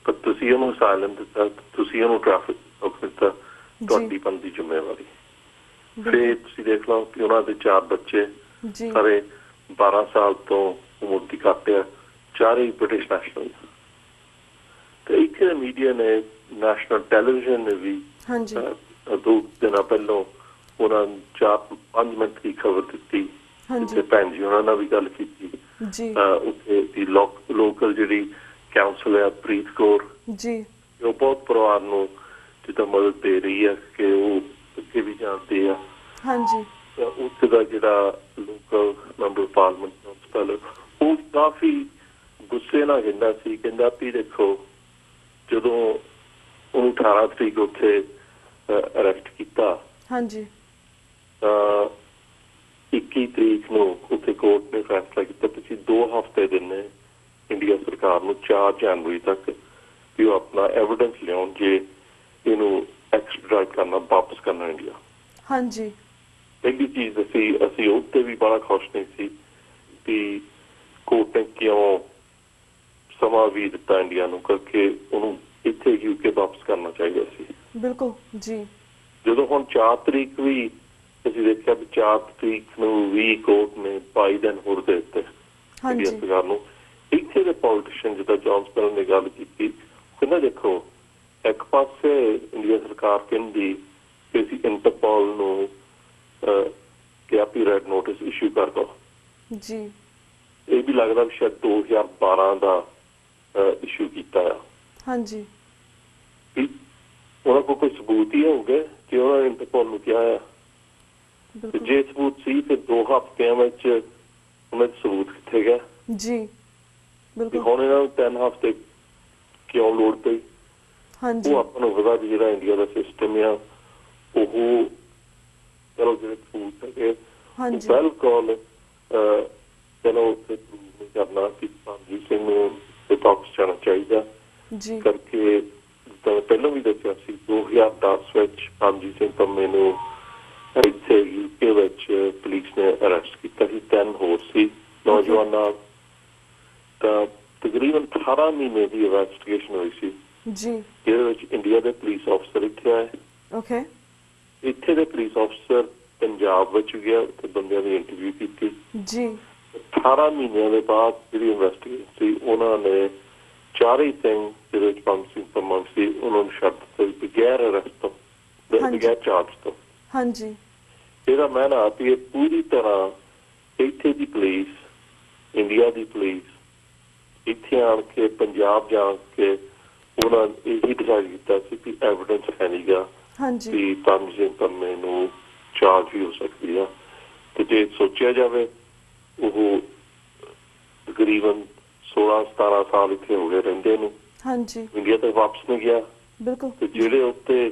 ਪਰ ਤੁਸੀਂ ਉਹਨੂੰ ਅਸਾਈਲਮ ਦਿੱਤਾ, ਤੁਸੀਂ ਉਹਨੂੰ ਟ੍ਰੈਫਿਕ ਦਿੱਤਾ, ਤੁਹਾਡੀ ਬਣਦੀ ਜ਼ਿੰਮੇਵਾਰੀ। ਫਿਰ ਤੁਸੀਂ ਦੇਖ ਲਓ ਕਿ ਉਹਨਾਂ ਦੇ 4 ਬੱਚੇ ਜੀ ਸਾਰੇ 12 ਸਾਲ ਤੋਂ ਉਮਰ ਦੀ ਘੱਟ ਆ, ਚਾਰੇ ਹੀ ਬ੍ਰਿਟਿਸ਼ ਨੈਸ਼ਨਲ। ਤੇ ਇੱਥੇ ਮੀਡੀਆ ਨੇ, ਨੈਸ਼ਨਲ ਟੈਲੀਵਿਜ਼ਨ ਨੇ ਵੀ ਹਾਂਜੀ 2 ਦਿਨਾਂ ਪਹਿਲਾਂ ਉਹਨਾਂ ਨੂੰ 4-5 ਮਿੰਟ ਦੀ ਖਬਰ ਦਿੱਤੀ ਹਾਂਜੀ ਭੈਣ ਜੀ ਉਹਨਾਂ ਨਾਲ ਵੀ ਗੱਲ ਕੀਤੀ। ਜੀ ਉੱਥੇ ਦੀ ਲੋਕਲ ਜਿਹੜੀ ਕਾਉਂਸਲ ਹੈ ਪ੍ਰੀਤ ਕੌਰ ਜੀ, ਉਹ ਬਹੁਤ ਪਰਿਵਾਰ ਨੂੰ ਜਿੱਦਾਂ ਮਦਦ ਦੇ ਰਹੀ ਹੈ ਕਿ ਉਹ ਅੱਗੇ ਵੀ ਜਾਂਦੇ ਆ। ਹਾਂਜੀ ਉੱਥੇ ਦਾ ਜਿਹੜਾ ਲੋਕਲ ਮੈਂਬਰ ਪਾਰਲੀਮੈਂਟ ਕਾਉਂਸਲਰ ਉਹ ਕਾਫੀ ਗੁੱਸੇ ਨਾਲ ਕਹਿੰਦਾ ਸੀ, ਕਹਿੰਦਾ ਵੀ ਦੇਖੋ ਜਦੋਂ ਉਹਨੂੰ 18 ਤਰੀਕ ਉੱਥੇ ਅਰੈਸਟ ਕੀਤਾ ਹਾਂਜੀ ਤਾਂ 21 ਤਰੀਕ ਨੂੰ ਉੱਥੇ ਕੋਰਟ ਨੇ ਫੈਸਲਾ ਕੀਤਾ ਤੁਸੀਂ 2 ਹਫ਼ਤੇ ਦਿੰਦੇ ਇੰਡੀਆ ਸਰਕਾਰ ਨੂੰ 4 ਜਨਵਰੀ ਤੱਕ ਵੀ ਉਹ ਆਪਣਾ ਐਵੀਡੈਂਸ ਲਿਆਉਣ ਜੇ ਇਹਨੂੰ ਐਕਸਟ੍ਰੈਕਟ ਕਰਨਾ, ਵਾਪਸ ਕਰਨਾ ਇੰਡੀਆ। ਹਾਂਜੀ ਪਹਿਲੀ ਚੀਜ਼ ਅਸੀਂ ਉੱਤੇ ਵੀ ਬੜਾ ਖੁਸ਼ ਨਹੀਂ ਸੀ ਵੀ ਕੋਰਟ ਨੇ ਕਿਉਂ ਸਮਾਂ ਵੀ ਦਿੱਤਾ ਇੰਡੀਆ ਨੂੰ, ਕਰਕੇ ਉਹਨੂੰ ਇੱਥੇ ਯੂਕੇ ਵਾਪਸ ਕਰਨਾ ਚਾਹੀਦਾ ਸੀ। ਬਿਲਕੁਲ ਜੀ। ਜਦੋਂ ਹੁਣ 4 ਤਰੀਕ ਵੀ ਅਸੀਂ ਦੇਖਿਆ ਵੀ 4 ਤਰੀਕ ਨੂੰ ਵੀ ਕੋਰਟ ਨੇ 22 ਦਿਨ ਹੋਰ ਦੇ ਦਿੱਤੇ ਇੰਡੀਆ ਸਰਕਾਰ ਨੂੰ। ਇੱਥੇ ਦੇ ਪੋਲੀਟੀਸ਼ੀਅਨ ਜਿੱਦਾਂ ਜੌਨ ਸਪੈਲਨ ਨੇ ਗੱਲ ਕੀਤੀ, ਕਹਿੰਦਾ ਦੇਖੋ ਇੱਕ ਪਾਸੇ ਇੰਡੀਆ ਸਰਕਾਰ ਕਹਿੰਦੀ ਕਿ ਅਸੀਂ ਇੰਟਰਪੋਲ ਨੂੰ ਕਿਹਾ ਵੀ ਰੈਡ ਨੋਟਿਸ ਇਸ਼ੂ ਕਰ ਦੋ ਜੀ, ਇਹ ਵੀ ਲੱਗਦਾ ਵੀ ਸ਼ਾਇਦ 2012 ਦਾ ਇਸ਼ੂ ਕੀਤਾ ਆ। ਹਾਂਜੀ ਉਹਨਾਂ ਕੋਲ ਕੋਈ ਸਬੂਤ ਹੀ ਹੋਊਗਾ ਕਿ ਉਹਨਾਂ ਨੇ ਇੰਟਰਪੋਲ ਨੂੰ ਕਿਹਾ ਆ। ਜੇ ਸਬੂਤ ਸੀ ਤੇ 2 ਹਫ਼ਤਿਆਂ ਵਿੱਚ ਉਹਨਾਂ ਦਾ ਸਬੂਤ ਕਿੱਥੇ ਗਿਆ? ਜੀ ਬਿਲਕੁਲ। ਹੁਣ ਇਹਨਾਂ ਨੂੰ 3 ਹਫ਼ਤੇ ਕਿਉਂ ਲੋੜ ਪਈ? ਹਾਂਜੀ ਉਹ ਆਪਾਂ ਨੂੰ ਪਤਾ ਵੀ ਜਿਹੜਾ ਇੰਡੀਆ ਦਾ ਸਿਸਟਮ ਆ ਉਹ ਚਲੋ ਜਿਹੜੇ ਸਬੂਤ ਹੈਗੇ ਹਾਂਜੀ ਬਿਲਕੁਲ ਚਲੋ ਕਰਨਾ ਕਿ ਪੰਜੀਤ ਸਿੰਘ ਨੂੰ ਵਾਪਸ ਜਾਣਾ ਚਾਹੀਦਾ ਜੀ ਕਰਕੇ ਜਿੱਦਾਂ ਪਹਿਲਾਂ ਵੀ ਦੱਸਿਆ ਸੀ 2010 ਵਿੱਚ ਪੰਜੀਤ ਸਿੰਘ ਪੰਮੇ ਨੂੰ ਇੱਥੇ ਯੂਕੇ ਵਿੱਚ ਪੁਲਿਸ ਨੇ ਅਰੈਸਟ ਕੀਤਾ ਸੀ। 3 ਹੋਰ ਸੀ ਨੌਜਵਾਨਾਂ। ਤਾਂ ਤਕਰੀਬਨ 18 ਮਹੀਨੇ ਦੀ ਇਨਵੈਸਟੀਗੇਸ਼ਨ ਹੋਈ ਸੀ ਜੀ, ਜਿਹਦੇ ਵਿੱਚ ਇੰਡੀਆ ਦੇ ਪੁਲਿਸ ਅਫਸਰ ਇੱਥੇ ਆਏ, ਓਕੇ, ਇੱਥੇ ਦੇ ਪੁਲਿਸ ਅਫਸਰ ਪੰਜਾਬ ਵਿੱਚ ਗਿਆ, ਉੱਥੇ ਬੰਦਿਆਂ ਦੀ ਇੰਟਰਵਿਊ ਕੀਤੀ ਜੀ। 18 ਮਹੀਨਿਆਂ ਦੇ ਬਾਅਦ ਜਿਹੜੀ ਇਨਵੈਸਟੀਗੇਸ਼ਨ ਸੀ ਉਹਨਾਂ ਨੇ ਚਾਰੇ ਸਿੰਘ ਜਿਹਦੇ ਵਿੱਚ ਪੰਜ ਸਿੰਘ ਪੰਮਾ ਸੀ ਉਹਨਾਂ ਨੂੰ ਛੱਡ ਦਿੱਤਾ ਬਗੈਰ ਅਰੈਸਟ ਤੋਂ, ਬਗੈਰ ਚਾਰਜ ਤੋਂ। ਹਾਂਜੀ ਇਹਦਾ ਮਹਿਨਾ ਵੀ ਇਹ ਪੂਰੀ ਤਰ੍ਹਾਂ ਇੱਥੇ ਦੀ ਪੁਲਿਸ, ਇੰਡੀਆ ਦੀ ਪੁਲਿਸ ਇੱਥੇ ਆਣ ਕੇ ਪੰਜਾਬ ਜਾ ਕੇ ਉਹਨਾਂ ਇਹੀ ਡਿਸਾਈਡ ਕੀਤਾ ਸੀ ਕਿ ਐਵੀਡੈਂਸ ਹੈ ਨਹੀਂ ਗਾ ਹਾਂਜੀ ਵੀ ਪੰਜ ਸਿੰਘ ਪੰਮੇ ਨੂੰ ਚਾਰਜ ਵੀ ਹੋ ਸਕਦੀ ਆ। ਤੇ ਜੇ ਸੋਚਿਆ ਜਾਵੇ ਉਹ ਤਕਰੀਬਨ 16-17 ਸਾਲ ਇੱਥੇ ਹੋ ਗਏ ਰਹਿੰਦੇ ਨੂੰ, ਹਾਂਜੀ ਇੰਡੀਆ ਤੱਕ ਵਾਪਸ ਨਹੀਂ ਗਿਆ। ਬਿਲਕੁਲ। ਤੇ ਜਿਹੜੇ ਉੱਤੇ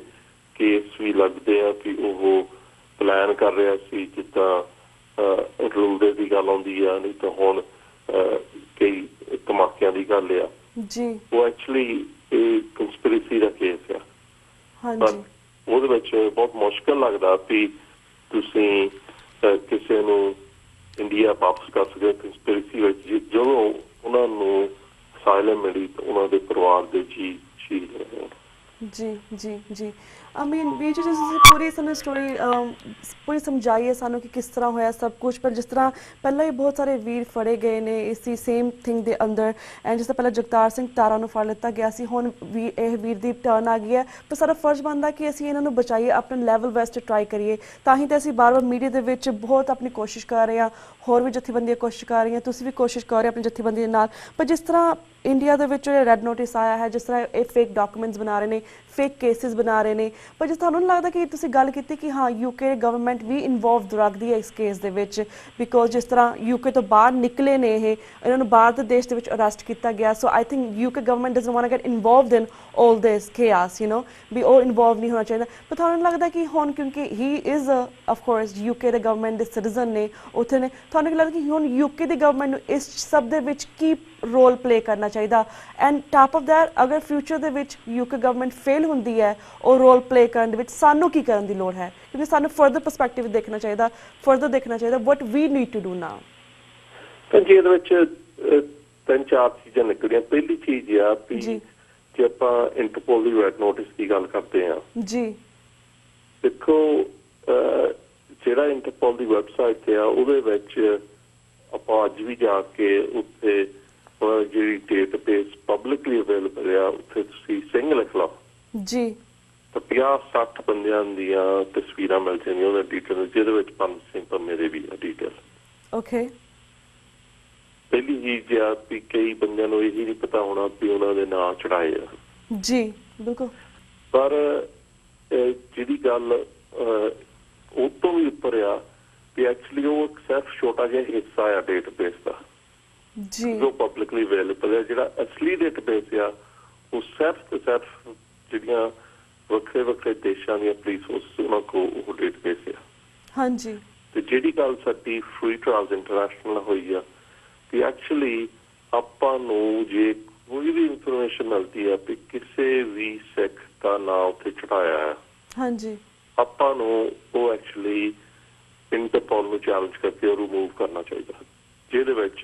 ਕੇਸ ਵੀ ਲੱਗਦੇ ਆ ਵੀ ਉਹ ਪਲਾਨ ਕਰ ਰਿਹਾ ਸੀ, ਜਿੱਦਾਂ ਰੁਲਦੇ ਦੀ ਗੱਲ ਆਉਂਦੀ ਆ, ਨਹੀਂ ਤਾਂ ਹੁਣ ਕਈ ਧਮਾਕਿਆਂ ਦੀ ਗੱਲ ਆ, ਜੀ ਉਹ ਐਕਚੁਅਲੀ ਇਹ ਕੰਸਪੀਰੇਸੀ ਦਾ ਕੇਸ ਆ। ਹਾਂਜੀ ਉਹਦੇ ਵਿੱਚ ਬਹੁਤ ਮੁਸ਼ਕਲ ਲੱਗਦਾ ਵੀ ਤੁਸੀਂ ਕਿਸੇ ਨੂੰ ਇੰਡੀਆ ਵਾਪਸ ਕਰ ਸਕਦੇ। ਕੰਸਪੀਰੇਸੀ ਵਿੱਚ ਜਦੋਂ ਉਹਨਾਂ ਨੂੰ ਅਸਾਈਲਮ ਮਿਲੀ ਤਾਂ ਉਹਨਾਂ ਦੇ ਪਰਿਵਾਰ ਦੇ ਜੀ ਸ਼ਹੀਦ ਹੋਏ। ਜੀ ਜੀ ਜੀ। ਆਈ ਮੀਨ ਵੀ ਜੀ ਤੁਸੀਂ ਪੂਰੀ ਸਾਨੂੰ ਸਟੋਰੀ ਪੂਰੀ ਸਮਝਾਈ ਹੈ ਸਾਨੂੰ ਕਿ ਕਿਸ ਤਰ੍ਹਾਂ ਹੋਇਆ ਸਭ ਕੁਝ, ਪਰ ਜਿਸ ਤਰ੍ਹਾਂ ਪਹਿਲਾਂ ਹੀ ਬਹੁਤ ਸਾਰੇ ਵੀਰ ਫੜੇ ਗਏ ਨੇ ਇਸੀ ਸੇਮ ਥਿੰਗ ਦੇ ਅੰਦਰ, ਐਂਡ ਜਿਸ ਤਰ੍ਹਾਂ ਪਹਿਲਾਂ ਜਗਤਾਰ ਸਿੰਘ ਤਾਰਾ ਨੂੰ ਫੜ ਲਿੱਤਾ ਗਿਆ ਸੀ, ਹੁਣ ਵੀ ਇਹ ਵੀਰ ਦੀ ਟਰਨ ਆ ਗਈ ਹੈ, ਤਾਂ ਸਾਡਾ ਫਰਜ਼ ਬਣਦਾ ਕਿ ਅਸੀਂ ਇਹਨਾਂ ਨੂੰ ਬਚਾਈਏ, ਆਪਣੇ ਲੈਵਲ ਬੈਸਟ ਟਰਾਈ ਕਰੀਏ। ਤਾਂ ਹੀ ਤਾਂ ਅਸੀਂ ਬਾਰ-ਬਾਰ ਮੀਡੀਆ ਦੇ ਵਿੱਚ ਬਹੁਤ ਆਪਣੀ ਕੋਸ਼ਿਸ਼ ਕਰ ਰਹੇ ਹਾਂ, ਹੋਰ ਵੀ ਜਥੇਬੰਦੀਆਂ ਕੋਸ਼ਿਸ਼ ਕਰ ਰਹੀਆਂ, ਤੁਸੀਂ ਵੀ ਕੋਸ਼ਿਸ਼ ਕਰ ਰਹੇ ਆਪਣੀ ਜਥੇਬੰਦੀ ਦੇ ਨਾਲ। ਪਰ ਜਿਸ ਤਰ੍ਹਾਂ ਇੰਡੀਆ ਦੇ ਵਿੱਚ ਰੈੱਡ ਨੋਟਿਸ ਆਇਆ ਹੈ, ਜਿਸ ਤਰ੍ਹਾਂ ਇਹ ਫੇਕ ਡਾਕੂਮੈਂਟਸ ਬਣਾ ਰਹੇ ਨੇ, ਫੇਕ ਕੇਸਿਸ ਬਣਾ ਰਹੇ ਨੇ, ਪਰ ਜੇ ਤੁਹਾਨੂੰ ਨਹੀਂ ਲੱਗਦਾ ਕਿ ਤੁਸੀਂ ਗੱਲ ਕੀਤੀ ਕਿ ਹਾਂ ਯੂਕੇ ਗਵਰਨਮੈਂਟ ਵੀ ਇਨਵੋਲਵਡ ਰੱਖਦੀ ਹੈ ਇਸ ਕੇਸ ਦੇ ਵਿੱਚ, ਬਿਕੋਜ਼ ਜਿਸ ਤਰ੍ਹਾਂ ਯੂਕੇ ਤੋਂ ਬਾਹਰ ਨਿਕਲੇ ਨੇ ਇਹਨਾਂ ਨੂੰ ਬਾਹਰ ਦੇ ਦੇਸ਼ ਦੇ ਵਿੱਚ ਅਰੈਸਟ ਕੀਤਾ ਗਿਆ, so I think UK government doesn't want to get involved in all this chaos, ਵੀ ਉਹ ਇਨਵੋਲਵ ਨਹੀਂ ਹੋਣਾ ਚਾਹੀਦਾ। ਪਰ ਤੁਹਾਨੂੰ ਨਹੀਂ ਲੱਗਦਾ ਕਿ ਹੁਣ ਕਿਉਂਕਿ ਹੀ ਇਜ਼ ਆਫ ਕੋਰਸ ਯੂਕੇ ਦੇ ਗਵਰਨਮੈਂਟ ਦੇ ਸਿਟੀਜ਼ਨ ਨੇ ਉੱਥੇ ਨੇ, ਤੁਹਾਨੂੰ ਕੀ ਲੱਗਦਾ ਕਿ ਹੁਣ ਯੂਕੇ ਦੀ ਗਵਰਨਮੈਂਟ ਨੂੰ ਇਸ ਸਭ ਦੇ ਵਿੱਚ ਕੀ ਰੋਲ ਪਲੇ ਕਰਨਾ ਚਾਹੀਦਾ? ਐਂਡ ਟਾਪ ਆਫ ਦੈਟ ਅਗਰ ਫਿਊਚਰ ਦੇ ਵਿੱਚ ਯੂਕੇ ਗਵਰਨਮੈਂਟ ਫੇਲ ਹੁੰਦੀ ਹੈ ਉਹ ਰੋਲ ਪਲੇ ਕਰਨ ਦੇ ਵਿੱਚ, ਸਾਨੂੰ ਕੀ ਕਰਨ ਦੀ ਲੋੜ ਹੈ? ਕਿਉਂਕਿ ਸਾਨੂੰ ਫਰਦਰ ਪਰਸਪੈਕਟਿਵ ਦੇਖਣਾ ਚਾਹੀਦਾ, ਫਰਦਰ ਦੇਖਣਾ ਚਾਹੀਦਾ ਵਟ ਵੀ ਨੀਡ ਟੂ ਡੂ ਨਾਓ। ਜੀ ਇਹਦੇ ਵਿੱਚ ਤਿੰਨ ਚਾਰ ਚੀਜ਼ਾਂ ਨਿਕਲੀਆਂ। ਪਹਿਲੀ ਚੀਜ਼ ਆ ਵੀ ਜੇ ਆਪਾਂ ਇੰਟਰਪੋਲ ਦੀ ਰੈਡ ਨੋਟਿਸ ਦੀ ਗੱਲ ਕਰਦੇ ਹਾਂ ਜੀ, ਦੇਖੋ ਜਿਹੜਾ ਇੰਟਰਪੋਲ ਦੀ ਵੈਬਸਾਈਟ ਤੇ ਆ ਉਹਦੇ ਵਿੱਚ ਆਪਾਂ ਅੱਜ ਵੀ ਜਾ ਕੇ ਉੱਥੇ ਜਿਹੜੀ ਡੇਟਾਬੇਸ ਪਬਲਿਕਲੀ ਅਵੇਲੇਬਲ ਆ ਉੱਥੇ ਤੁਸੀਂ ਸਿੰਘ ਲਿਖ ਲਓ ਜੀ, ਤਾਂ 50-60 ਬੰਦਿਆਂ ਦੀਆਂ ਤਸਵੀਰਾਂ ਮਿਲ ਜਾਂਦੀਆਂ ਉਹਦਾ ਡਿਟੇਲ, ਜਿਹਦੇ ਵਿੱਚ ਪੰਜ ਸਿੰਘ ਪੰਮੇ ਦੇ ਵੀ ਆ ਡਿਟੇਲ। ਓਕੇ, ਪਹਿਲੀ ਚੀਜ਼ ਆ ਵੀ ਕਈ ਬੰਦਿਆਂ ਨੂੰ ਇਹੀ ਨਹੀਂ ਪਤਾ ਹੋਣਾ ਵੀ ਉਹਨਾਂ ਦੇ ਨਾਂ ਚੜਾਏ ਆ। ਜੀ ਬਿਲਕੁਲ, ਪਰ ਜਿਹੜੀ ਗੱਲ ਉਹ ਤੋਂ ਵੀ ਉੱਪਰ ਆ ਵੀ ਐਕਚੁਅਲੀ ਉਹ ਸਿਰਫ ਛੋਟਾ ਜਿਹਾ ਹਿੱਸਾ ਆ ਡੇਟਾਬੇਸ ਦਾ ਜੀ ਜੋ ਪਬਲਿਕਲੀ ਅਵੇਲੇਬਲ ਹੈ। ਜਿਹੜਾ ਅਸਲੀ ਡੇਟਾਬੇਸ ਆ ਉਹ ਸਿਰਫ ਤੇ ਸਿਰਫ ਜਿਹੜੀਆਂ ਵੱਖਰੇ ਵੱਖਰੇ ਦੇਸ਼ਾਂ ਦੀਆਂ ਪੁਲਿਸ ਫੋਰਸ ਉਹਨਾਂ ਕੋਲ ਉਹ ਡੇਟਾਬੇਸ ਆ। ਹਾਂਜੀ, ਤੇ ਜਿਹੜੀ ਗੱਲ ਸਾਡੀ ਫ੍ਰੀ ਟ੍ਰਾਂਸ ਇੰਟਰਨੈਸ਼ਨਲ ਹੋਈ ਆ ਕਿ ਐਕਚੁਅਲੀ ਆਪਾਂ ਨੂੰ ਜੇ ਕੋਈ ਵੀ ਇਨਫੋਰਮੇਸ਼ਨ ਮਿਲਦੀ ਆ ਕਿ ਕਿਸੇ ਵੀ ਸਿੱਖ ਦਾ ਨਾਂ ਉੱਥੇ ਚੜਾਇਆ ਹੈ, ਹਾਂਜੀ, ਆਪਾਂ ਨੂੰ ਉਹ ਐਕਚੁਅਲੀ ਇੰਟਰਪੋਲ ਨੂੰ ਚੈਲੰਜ ਕਰਕੇ ਉਹ ਰਿਮੂਵ ਕਰਨਾ ਚਾਹੀਦਾ, ਜਿਹਦੇ ਵਿੱਚ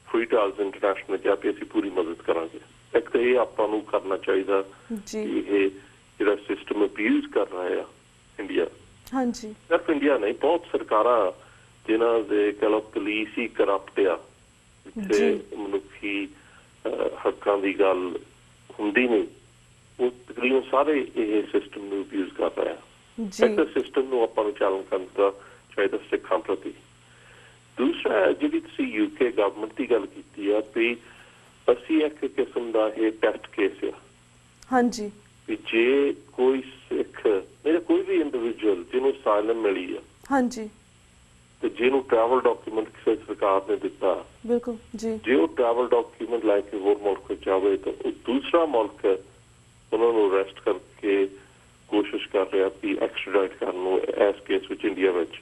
ਫ੍ਰੀ ਟ੍ਰਾਂਸ ਇੰਟਰਨੈਸ਼ਨਲ ਕਿਹਾ ਵੀ ਅਸੀਂ ਪੂਰੀ ਮਦਦ ਕਰਾਂਗੇ। ਇੱਕ ਤਾਂ ਇਹ ਆਪਾਂ ਨੂੰ ਕਰਨਾ ਚਾਹੀਦਾ ਕਿ ਇਹ ਜਿਹੜਾ ਸਿਸਟਮ ਅਬਿਊਜ਼ ਕਰ ਰਿਹਾ ਆ ਇੰਡੀਆ, ਹਾਂਜੀ, ਸਿਰਫ ਇੰਡੀਆ ਨਹੀਂ ਬਹੁਤ ਸਰਕਾਰਾਂ ਜਿਨ੍ਹਾਂ ਦੇ ਕਹਿ ਲਓ ਪੁਲਿਸ ਹੀ ਕਰਪਟ ਆ, ਜਿੱਥੇ ਮਨੁੱਖੀ ਹੱਕਾਂ ਦੀ ਗੱਲ ਹੁੰਦੀ ਨਹੀਂ, ਉਹ ਤਕਰੀਬਨ ਸਾਰੇ ਇਹ ਸਿਸਟਮ ਨੂੰ ਅਬਿਊਜ਼ ਕਰ ਰਿਹਾ। ਇੱਕ ਸਿਸਟਮ ਨੂੰ ਆਪਾਂ ਨੂੰ ਚੈਲੰਜ ਕਰਨਾ ਚਾਹੀਦਾ ਸਿੱਖਾਂ ਪ੍ਰਤੀ। ਦੂਸਰਾ ਜਿਹੜੀ ਤੁਸੀਂ ਯੂਕੇ ਗਵਰਨਮੈਂਟ ਦੀ ਗੱਲ ਕੀਤੀ ਆ ਵੀ ਅਸੀਂ ਇੱਕ ਕਿਸਮ ਦਾ ਇਹ ਟੈਸਟ ਕੇਸ ਆ। ਹਾਂਜੀ, ਵੀ ਜੇ ਕੋਈ ਸਿੱਖ ਮੇਰੇ ਕੋਈ ਵੀ ਇੰਡੀਵਿਜੂਅਲ ਜਿਹਨੂੰ ਅਸਾਈਲਮ ਮਿਲੀ ਆ, ਹਾਂਜੀ, ਤੇ ਜਿਹਨੂੰ ਟਰੈਵਲ ਡਾਕੂਮੈਂਟ ਕਿਸੇ ਸਰਕਾਰ ਨੇ ਦਿੱਤਾ, ਬਿਲਕੁਲ ਜੀ, ਜੇ ਉਹ ਟਰੈਵਲ ਡਾਕੂਮੈਂਟ ਲੈ ਕੇ ਹੋਰ ਮੁਲਕ ਵਿੱਚ ਜਾਵੇ ਤਾਂ ਉਹ ਦੂਸਰਾ ਮੁਲਕ ਉਹਨਾਂ ਨੂੰ ਅਰੈਸਟ ਕਰਕੇ ਕੋਸ਼ਿਸ਼ ਕਰ ਰਿਹਾ ਵੀ ਐਕਸਟ੍ਰਾਡਾਈਟ ਕਰਨ ਨੂੰ ਇਸ ਕੇਸ ਵਿੱਚ ਇੰਡੀਆ ਵਿੱਚ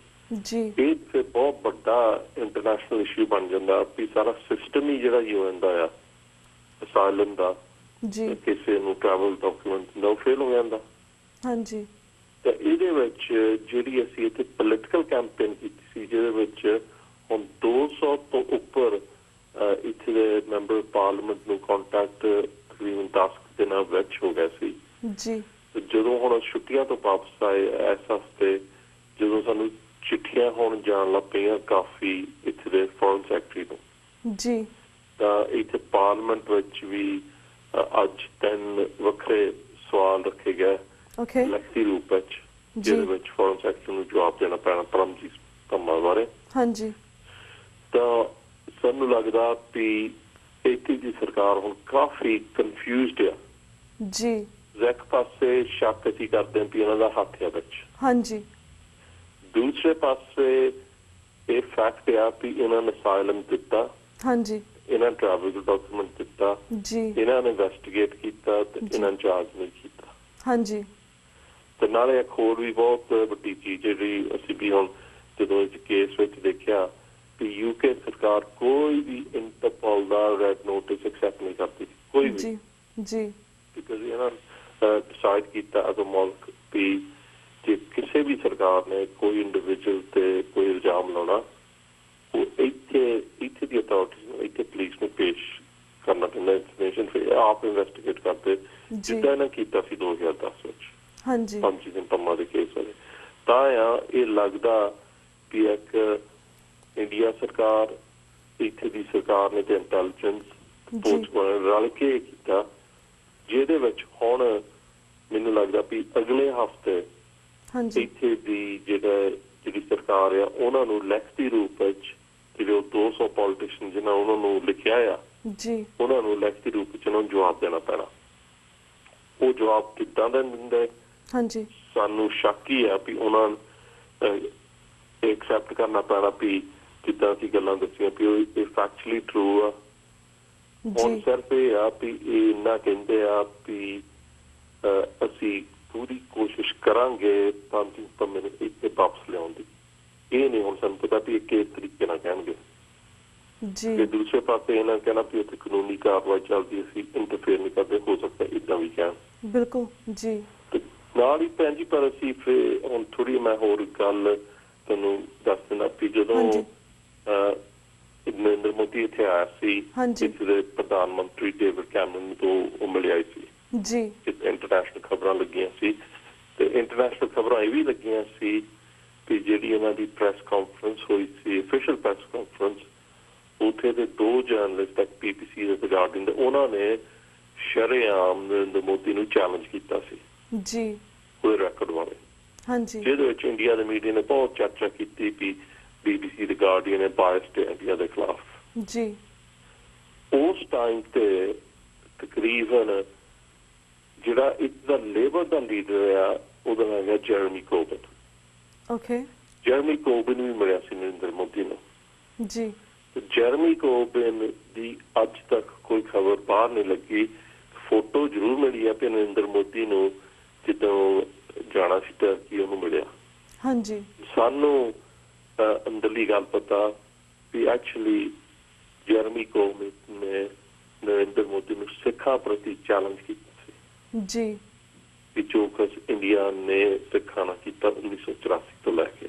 ਜੀ। ਇਹ ਫਿਰ ਬਹੁਤ ਵੱਡਾ ਇੰਟਰਨੈਸ਼ਨਲ ਇਸ਼ੂ ਬਣ ਜਾਂਦਾ ਵੀ ਸਾਰਾ ਸਿਸਟਮ ਹੀ ਜਿਹੜਾ ਹੀ ਹੋ ਜਾਂਦਾ ਆ ਅਸਾਈਲਮ ਦਾ ਜੀ, ਕਿਸੇ ਨੂੰ ਟਰੈਵਲ ਡਾਕੂਮੈਂਟ ਨਾ ਫੇਲ ਹੋ ਜਾਂਦਾ। ਹਾਂਜੀ, ਤਾਂ ਇਹਦੇ ਵਿੱਚ ਜਿਹੜੀ ਅਸੀਂ ਇੱਥੇ ਪੋਲੀਟੀਕਲ ਕੈਂਪੇਨ ਕੀਤੀ ਸੀ ਜਿਹਦੇ ਵਿੱਚ ਹੁਣ 200 ਤੋਂ ਉੱਪਰ ਇੱਥੇ ਦੇ ਮੈਂਬਰ ਪਾਰਲੀਮੈਂਟ ਨੂੰ ਕੰਟੈਕਟ ਤਕਰੀਬਨ 10 ਦਿਨਾਂ ਵਿੱਚ ਹੋ ਗਿਆ ਸੀ ਜੀ। ਜਦੋਂ ਹੁਣ ਛੁੱਟੀਆਂ ਤੋਂ ਵਾਪਸ ਆਏ ਇਸ ਹਫ਼ਤੇ, ਜਦੋਂ ਸਾਨੂੰ ਚਿੱਠੀਆਂ ਹੋਣ ਜਾਣ ਲੱਗ ਪਈਆਂ ਕਾਫੀ ਇੱਥੇ ਦੇ ਫੋਰਨ ਸੈਕਟਰੀ ਨੂੰ ਜੀ, ਤਾਂ ਇੱਥੇ ਪਾਰਲੀਮੈਂਟ ਵਿੱਚ ਵੀ ਅੱਜ 3 ਵੱਖਰੇ ਸਵਾਲ ਰੱਖੇ ਗਏ ਲਿਖਤੀ ਰੂਪ ਵਿੱਚ, ਜਿਹਦੇ ਵਿੱਚ ਫੋਰਨ ਸੈਕਟਰੀ ਨੂੰ ਜਵਾਬ ਦੇਣਾ ਪੈਣਾ ਪਰਮਜੀਤ ਪੰਮਾ ਬਾਰੇ। ਹਾਂਜੀ, ਤਾਂ ਸਾਨੂੰ ਲੱਗਦਾ ਵੀ ਇੱਥੇ ਦੀ ਸਰਕਾਰ ਹੁਣ ਕਾਫੀ ਕਨਫਿਊਜ਼ਡ ਆ ਜੀ। ਇੱਕ ਪਾਸੇ ਸ਼ੱਕ ਅਸੀਂ ਕਰਦੇ ਹਾਂ ਵੀ ਇਹਨਾਂ ਦਾ ਹੱਥ ਆ ਵਿੱਚ, ਹਾਂਜੀ, ਦੂਸਰੇ ਪਾਸੇ ਇਹ ਫੈਕਟ ਆ ਵੀ ਇਹਨਾਂ ਨੇ ਅਸਾਈਲਮ ਦਿੱਤਾ, ਹਾਂਜੀ, ਇਹਨਾਂ ਨੇ ਟਰੈਵਲ ਡਾਕੂਮੈਂਟ ਦਿੱਤਾ ਜੀ, ਇਹਨਾਂ ਨੇ ਇਨਵੈਸਟੀਗੇਟ ਕੀਤਾ ਤੇ ਇਹਨਾਂ ਨੇ ਚਾਰਜ ਨਹੀਂ ਕੀਤਾ। ਹਾਂਜੀ, ਤੇ ਨਾਲੇ ਇੱਕ ਹੋਰ ਵੀ ਬਹੁਤ ਵੱਡੀ ਚੀਜ਼ ਜਿਹੜੀ ਅਸੀਂ ਵੀ ਹੁਣ ਜਦੋਂ ਇਸ ਕੇਸ ਵਿੱਚ ਦੇਖਿਆ ਕਿ ਯੂਕੇ ਸਰਕਾਰ ਕੋਈ ਵੀ ਇੰਟਰਪੋਲ ਦਾ ਰੈਡ ਨੋਟਿਸ ਐਕਸੈਪਟ ਨਹੀਂ ਕਰਦੀ, ਕੋਈ ਵੀ ਜੀ, ਬਿਕਾਜ਼ ਇਹਨਾਂ ਡਿਸਾਈਡ ਕੀਤਾ ਐਜ਼ ਅ ਮੁਲਕ ਵੀ ਜੇ ਕਿਸੇ ਵੀ ਸਰਕਾਰ ਨੇ ਕੋਈ ਇੰਡੀਵਿਜੂਅਲ ਤੇ ਕੋਈ ਇਲਜ਼ਾਮ ਲਾਉਣਾ ਉਹ ਇੱਥੇ ਦੀ ਅਥਾਰਟੀਜ਼ ਨੂੰ, ਇੱਥੇ ਪੁਲਿਸ ਨੂੰ ਪੇਸ਼ ਕਰਨਾ ਪੈਂਦਾ ਇਨਫੋਰਮੇਸ਼ਨ, ਫਿਰ ਆਪ ਇਨਵੈਸਟੀਗੇਟ ਕਰਦੇ ਜਿੱਦਾਂ ਇਹਨਾਂ ਕੀਤਾ ਸੀ 2010 ਵਿੱਚ। ਹਾਂਜੀ, ਪਰਮਜੀਤ ਪੰਮਾ ਦੇ ਕੇਸ ਵਾਲੇ। ਤਾਂ ਆ ਇਹ ਲੱਗਦਾ ਵੀ ਇੱਕ ਇੰਡੀਆ ਸਰਕਾਰ, ਇੱਥੇ ਦੀ ਸਰਕਾਰ ਨੇ ਤੇ ਇੰਟੈਲੀਜੈਂਸ ਰਲ ਕੇ ਕੀਤਾ, ਜਿਹਦੇ ਵਿੱਚ ਹੁਣ ਮੈਨੂੰ ਲੱਗਦਾ ਵੀ ਅਗਲੇ ਹਫ਼ਤੇ ਇੱਥੇ ਦੀ ਜਿਹੜੀ ਸਰਕਾਰ ਆ ਉਹਨਾਂ ਨੂੰ ਲਿਖਤੀ ਰੂਪ ਵਿੱਚ ਜਿਹੜੇ 200 ਪੋਲੀਟੀਸ਼ੀਅਨ ਜਿਹਨਾਂ ਉਹਨਾਂ ਨੂੰ ਲਿਖਿਆ ਆ ਜੀ, ਉਹਨਾਂ ਨੂੰ ਲਿਖਤੀ ਰੂਪ ਵਿੱਚ ਉਹਨਾਂ ਨੂੰ ਜਵਾਬ ਦੇਣਾ ਪੈਣਾ। ਉਹ ਜਵਾਬ ਕਿੱਦਾਂ ਦਾ ਦਿੰਦੇ, ਹਾਂਜੀ, ਸਾਨੂੰ ਸ਼ੱਕ ਹੀ ਆ ਵੀ ਉਹਨਾਂ ਐਕਸੈਪਟ ਕਰਨਾ ਪੈਣਾ ਵੀ ਜਿੱਦਾਂ ਅਸੀਂ ਗੱਲਾਂ ਦੱਸੀਆਂ ਵੀ ਇਹ ਫੈਕਚੁਅਲੀ ਟਰੂ ਆ। ਹੁਣ ਜੀ ਸਿਰਫ ਇਹ ਆ ਵੀ ਇਹ ਇੰਨਾ ਕਹਿੰਦੇ ਆ ਵੀ ਅਸੀਂ ਪੂਰੀ ਕੋਸ਼ਿਸ਼ ਕਰਾਂਗੇ ਪੰਜ ਪੰਮੇ ਨੂੰ ਇੱਥੇ ਵਾਪਸ ਲਿਆਉਣ ਦੀ। ਇਹ ਨਹੀਂ ਹੁਣ ਸਾਨੂੰ ਪਤਾ ਵੀ ਇਹ ਕਿਸ ਤਰੀਕੇ ਨਾਲ ਕਹਿਣਗੇ। ਜੀ ਤੇ ਦੂਸਰੇ ਪਾਸੇ ਇਹਨਾਂ ਕਹਿਣਾ ਵੀ ਉੱਥੇ ਕਾਨੂੰਨੀ ਕਾਰਵਾਈ ਚੱਲਦੀ, ਅਸੀਂ ਇੰਟਰਫੇਅਰ ਨਹੀਂ ਕਰਦੇ, ਹੋ ਸਕਦਾ ਏਦਾਂ ਵੀ ਕਹਿਣ। ਬਿਲਕੁਲ ਜੀ ਤੇ ਨਾਲ ਹੀ ਭੈਣ ਜੀ ਪਰ ਅਸੀਂ ਫਿਰ ਹੁਣ ਥੋੜੀ ਮੈਂ ਹੋਰ ਗੱਲ ਤੁਹਾਨੂੰ ਦੱਸ ਦਿੰਦਾ ਵੀ ਜਦੋਂ ਹਾਂਜੀ। ਨਰਿੰਦਰ ਮੋਦੀ ਇੱਥੇ ਆਇਆ ਸੀ, ਹਾਂਜੀ। ਇਸ ਦੇ ਪ੍ਰਧਾਨ ਮੰਤਰੀ ਡੇਵਿਡ ਕੈਮਰਨ ਤੋਂ ਉਹ ਮਿਲਿਆ ਸੀ ਜੀ ਇੰਟਰਨੈਸ਼ਨਲ ਖਬਰਾਂ ਲੱਗੀਆਂ ਸੀ ਤੇ ਇੰਟਰਨੈਸ਼ਨਲ ਖਬਰਾਂ ਇਹ ਵੀ ਲੱਗੀਆਂ ਸੀ ਕਿ ਜਿਹੜੀ ਇਹਨਾਂ ਦੀ ਪ੍ਰੈਸ ਕਾਨਫਰੰਸ ਹੋਈ ਸੀ, ਅਫੀਸ਼ੀਅਲ ਪ੍ਰੈਸ ਕਾਨਫਰੰਸ, ਉੱਥੇ ਦੇ 2 ਜਰਨਲਿਸਟ ਤੱਕ ਪੀਪੀਸੀ ਦੇ ਗਾਰਡੀਅਨ ਦੇ, ਉਹਨਾਂ ਨੇ ਸ਼ਰੇਆਮ ਨਰਿੰਦਰ ਮੋਦੀ ਨੂੰ ਚੈਲੰਜ ਕੀਤਾ ਸੀ ਜੀ ਕੋਈ ਰੈਕੋਰਡ ਵਾਲੇ, ਹਾਂਜੀ ਜਿਹਦੇ ਵਿੱਚ ਇੰਡੀਆ ਦੇ ਮੀਡੀਆ ਨੇ ਬਹੁਤ ਚਰਚਾ ਕੀਤੀ ਵੀ BBC ਦੇ ਗਾਰਡੀਅਨ ਨੇ ਬਾਇਸਡ ਇੰਡੀਆ ਦੇ ਖਿਲਾਫ। ਜੀ ਉਸ ਟਾਈਮ ਤੇ ਤਕਰੀਬਨ ਜਿਹੜਾ ਇੱਕ ਦਾ ਲੇਬਰ ਦਾ ਲੀਡਰ ਆ ਉਹਦਾ ਨਾਮ ਹੈ ਜੈਰਮੀ ਕੋਰਬਨ। ਓਕੇ ਜੈਰਮੀ ਕੋਰਬਨ ਵੀ ਮਿਲਿਆ ਸੀ ਨਰਿੰਦਰ ਮੋਦੀ ਨੂੰ। ਜੀ ਜੈਰਮੀ ਕੋਰਬਨ ਦੀ ਅੱਜ ਤੱਕ ਕੋਈ ਖਬਰ ਬਾਹਰ ਨਹੀਂ ਲੱਗੀ। ਫੋਟੋ ਜ਼ਰੂਰ ਮਿਲੀ ਹੈ ਕਿ ਨਰਿੰਦਰ ਮੋਦੀ ਨੂੰ ਜਦੋਂ ਜਾਣਾ ਸੀ ਟਰਕੀ ਉਹਨੂੰ ਮਿਲਿਆ। ਹਾਂਜੀ ਸਾਨੂੰ ਅੰਦਰਲੀ ਗੱਲ ਪਤਾ ਵੀ ਐਕਚੁਅਲੀ ਜੈਰਮੀ ਕੋਰਬਨ ਨੇ ਨਰਿੰਦਰ ਮੋਦੀ ਨੂੰ ਸਿੱਖਾਂ ਪ੍ਰਤੀ ਚੈਲੰਜ ਕੀਤਾ ਸੀ ਜੀ ਕਿ ਜੋ ਕੁਝ ਇੰਡੀਆ ਨੇ ਸਿੱਖਾਂ ਨਾਲ ਕੀਤਾ 1984 ਤੋਂ ਲੈ ਕੇ।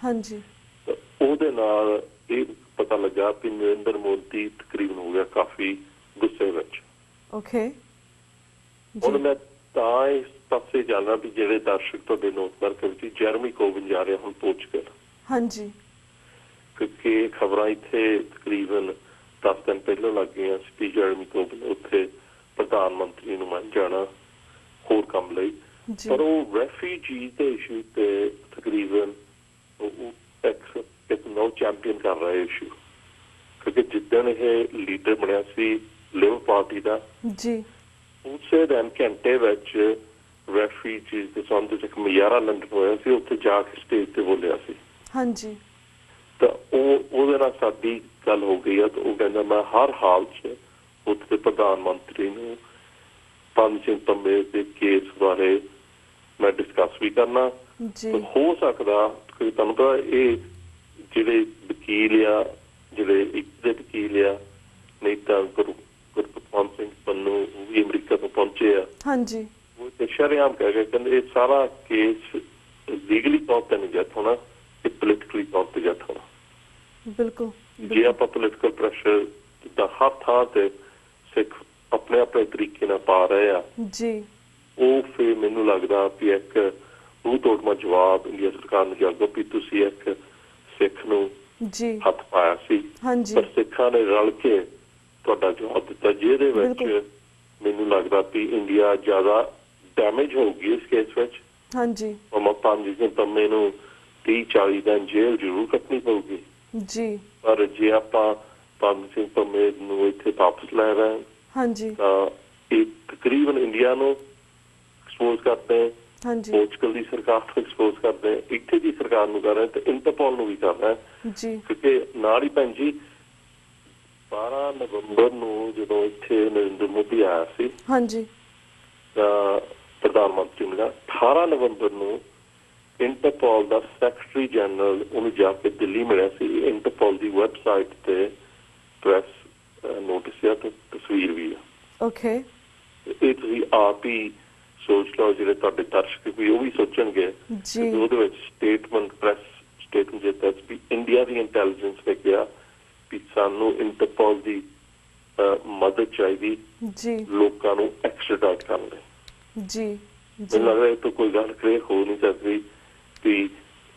ਹਾਂਜੀ ਤਾਂ ਉਹਦੇ ਨਾਲ ਇਹ ਪਤਾ ਲੱਗਾ ਕਿ ਨਰਿੰਦਰ ਮੋਦੀ ਤਕਰੀਬਨ ਹੋ ਗਿਆ ਕਾਫੀ ਗੁੱਸੇ ਵਿੱਚ। ਓਕੇ ਹੁਣ ਮੈਂ ਤਾਂ ਇਸ ਪਾਸੇ ਜਾਣਾ ਵੀ ਜਿਹੜੇ ਦਰਸ਼ਕ ਤੁਹਾਡੇ ਨੋਟ ਕਰਕੇ ਵਿੱਚ ਜੈਰਮੀ ਕੋਰਬਨ ਜਾ ਰਿਹਾ ਹੁਣ ਪੋਰਚੁਗਲ। ਹਾਂਜੀ ਕਿਉਂਕਿ ਖਬਰਾਂ ਇੱਥੇ ਤਕਰੀਬਨ 10 ਦਿਨ ਪਹਿਲਾਂ ਲੱਗ ਗਈਆਂ ਸੀ ਜੈਰਮੀ ਕੋਰਬਨ ਉੱਥੇ ਪ੍ਰਧਾਨ ਮੰਤਰੀ ਨੂੰ ਮੰਨ ਜਾਣਾ ਹੋਰ ਕੰਮ ਲਈ, ਪਰ ਉਹ ਰੈਫਿਊਜੀ ਦੇ ਇਸ਼ੂ ਤੇ ਤਕਰੀਬਨ ਇੱਕ ਨੋ ਚੈਂਪੀਅਨ ਕਰ ਰਿਹਾ ਇਸ਼ੂ, ਕਿਉਂਕਿ ਜਿੱਦਣ ਇਹ ਲੀਡਰ ਬਣਿਆ ਸੀ ਲੇਬਰ ਪਾਰਟੀ ਦਾ ਜੀ ਉਸੇ ਦਿਨ ਘੰਟੇ ਵਿੱਚ ਰੈਫਿਊਜੀਜ਼ ਦੇ ਸੰਬੰਧ ਵਿੱਚ ਇੱਕ ਮੁਜ਼ਾਹਰਾ ਲੰਡਨ ਹੋਇਆ ਸੀ, ਉੱਥੇ ਜਾ ਕੇ ਸਟੇਜ ਤੇ ਬੋਲਿਆ ਸੀ। ਹਾਂਜੀ ਤਾਂ ਉਹਦੇ ਨਾਲ ਸਾਡੀ ਗੱਲ ਹੋ ਗਈ ਆ ਤਾਂ ਉਹ ਕਹਿੰਦਾ ਮੈਂ ਹਰ ਹਾਲ 'ਚ ਉੱਥੇ ਪ੍ਰਧਾਨ ਮੰਤਰੀ ਨੂੰ ਪੰਜ ਸਿੰਘ ਪੰਮੇ ਦੇ ਕੇਸ ਬਾਰੇ ਮੈਂ ਡਿਸਕਸ ਵੀ ਕਰਨਾ। ਹੋ ਸਕਦਾ ਕਿ ਤੁਹਾਨੂੰ ਪਤਾ ਇਹ ਜਿਹੜੇ ਵਕੀਲ ਆ, ਜਿਹੜੇ ਇੱਕ ਦੇ ਵਕੀਲ ਆ, ਨਹੀਂ ਤਾਂ ਗੁਰਪ੍ਰੀਤ ਸਿੰਘ ਪੰਨੂ ਉਹ ਵੀ ਅਮਰੀਕਾ ਤੋਂ ਪਹੁੰਚੇ ਆ। ਹਾਂਜੀ ਉਹ ਤੇ ਸ਼ਰੇਆਮ ਕਹਿ ਗਏ ਕਹਿੰਦੇ ਇਹ ਸਾਰਾ ਕੇਸ ਲੀਗਲੀ ਤੌਰ ਤੇ ਨਹੀਂ ਜੱਜ ਹੋਣਾ, ਇਹ ਪੋਲੀਟੀਕਲੀ ਤੌਰ ਤੇ ਜੱਜ ਹੋਣਾ। ਬਿਲਕੁਲ ਜੇ ਆਪਾਂ ਪੋਲੀਟੀਕਲ ਪ੍ਰੈਸ਼ਰ ਜਿੱਦਾਂ ਹਰ ਥਾਂ ਤੇ ਸਿੱਖ ਆਪਣੇ ਆਪਣੇ ਤਰੀਕੇ ਨਾਲ ਪਾ ਰਹੇ ਆ ਜੀ, ਉਹ ਫਿਰ ਮੈਨੂੰ ਲੱਗਦਾ ਵੀ ਇੱਕ ਮੂੰਹ ਤੋੜਵਾਂ ਜਵਾਬ ਇੰਡੀਆ ਸਰਕਾਰ ਨੂੰ ਜਾਗੋ ਵੀ ਤੁਸੀਂ ਇੱਕ ਸਿੱਖ ਨੂੰ ਜੀ ਹੱਥ ਪਾਇਆ ਸੀ ਪਰ ਸਿੱਖਾਂ ਨੇ ਰਲ ਕੇ ਤੁਹਾਡਾ ਜਵਾਬ ਦਿੱਤਾ, ਜਿਹਦੇ ਵਿੱਚ ਮੈਨੂੰ ਲੱਗਦਾ ਵੀ ਇੰਡੀਆ ਜ਼ਿਆਦਾ ਡੈਮੇਜ ਹੋਊਗੀ ਇਸ ਕੇਸ ਵਿੱਚ। ਹਾਂਜੀ ਪੰਜ ਸਿੰਘ ਪੰਮੇ ਨੂੰ 30-40 ਦਿਨ ਜੇਲ੍ਹ ਜ਼ਰੂਰ ਕੱਟਣੀ ਪਊਗੀ ਜੀ, ਪਰ ਜੇ ਆਪਾਂ ਪੰਜ ਸਿੰਘ ਪੰਮੇ ਨੂੰ ਇੱਥੇ ਵਾਪਸ ਲੈ ਰਹੇ ਤਾਂ ਇਹ ਤਕਰੀਬਨ ਇੰਡੀਆ ਨੂੰ ਐਕਸਪੋਜ਼ ਕਰਦੇ ਹੈ, ਪੋਰਚੁਗਲ ਦੀ ਸਰਕਾਰ ਨੂੰ ਐਕਸਪੋਜ਼ ਕਰਦੇ ਹੈ, ਇੱਥੇ ਦੀ ਸਰਕਾਰ ਨੂੰ ਕਰ ਰਹੇ ਤੇ ਇੰਟਰਪੋਲ ਨੂੰ ਵੀ ਕਰ ਰਹੇ ਕਿਉਂਕਿ ਨਾਲ ਹੀ ਭੈਣ ਜੀ 12 ਨਵੰਬਰ ਨੂੰ ਜਦੋਂ ਇੱਥੇ ਨਰਿੰਦਰ ਮੋਦੀ ਆਇਆ ਸੀ ਪ੍ਰਧਾਨ ਮੰਤਰੀ ਮਿਲਿਆ, 18 ਨਵੰਬਰ ਨੂੰ ਇੰਟਰਪੋਲ ਦਾ ਸੈਕਟਰੀ ਜਨਰਲ ਉਹਨੂੰ ਜਾ ਕੇ ਦਿੱਲੀ ਮਿਲਿਆ ਸੀ। ਇੰਟਰਪੋਲ ਦੀ ਵੈਬਸਾਈਟ ਤੇ ਪ੍ਰੈਸ ਨੋਟਿਸ ਆ ਤੇ ਤਸਵੀਰ ਵੀ ਆ। ਓਕੇ ਇਹ ਤੁਸੀਂ ਆਪ ਹੀ ਸੋਚ ਲਓ, ਜਿਹੜੇ ਤੁਹਾਡੇ ਦਰਸ਼ਕ ਵੀ ਉਹ ਵੀ ਸੋਚਣਗੇ ਉਹਦੇ ਵਿੱਚ ਸਟੇਟਮੈਂਟ ਪ੍ਰੈਸ ਸਟੇਟਮੈਂਟ ਦਿੱਤਾ ਵੀ ਇੰਡੀਆ ਦੀ ਇੰਟੈਲੀਜੈਂਸ ਨੇ ਕਿਹਾ ਵੀ ਸਾਨੂੰ ਇੰਟਰਪੋਲ ਦੀ ਮਦਦ ਚਾਹੀਦੀ ਲੋਕਾਂ ਨੂੰ ਐਕਸਟ੍ਰਾਡਾਈਟ ਕਰਨ ਲਈ ਜੀ। ਮੈਨੂੰ ਲੱਗਦਾ ਇਹ ਤੋਂ ਕੋਈ ਗੱਲ ਕਲੀਅਰ ਹੋ ਨਹੀਂ ਸਕਦੀ ਵੀ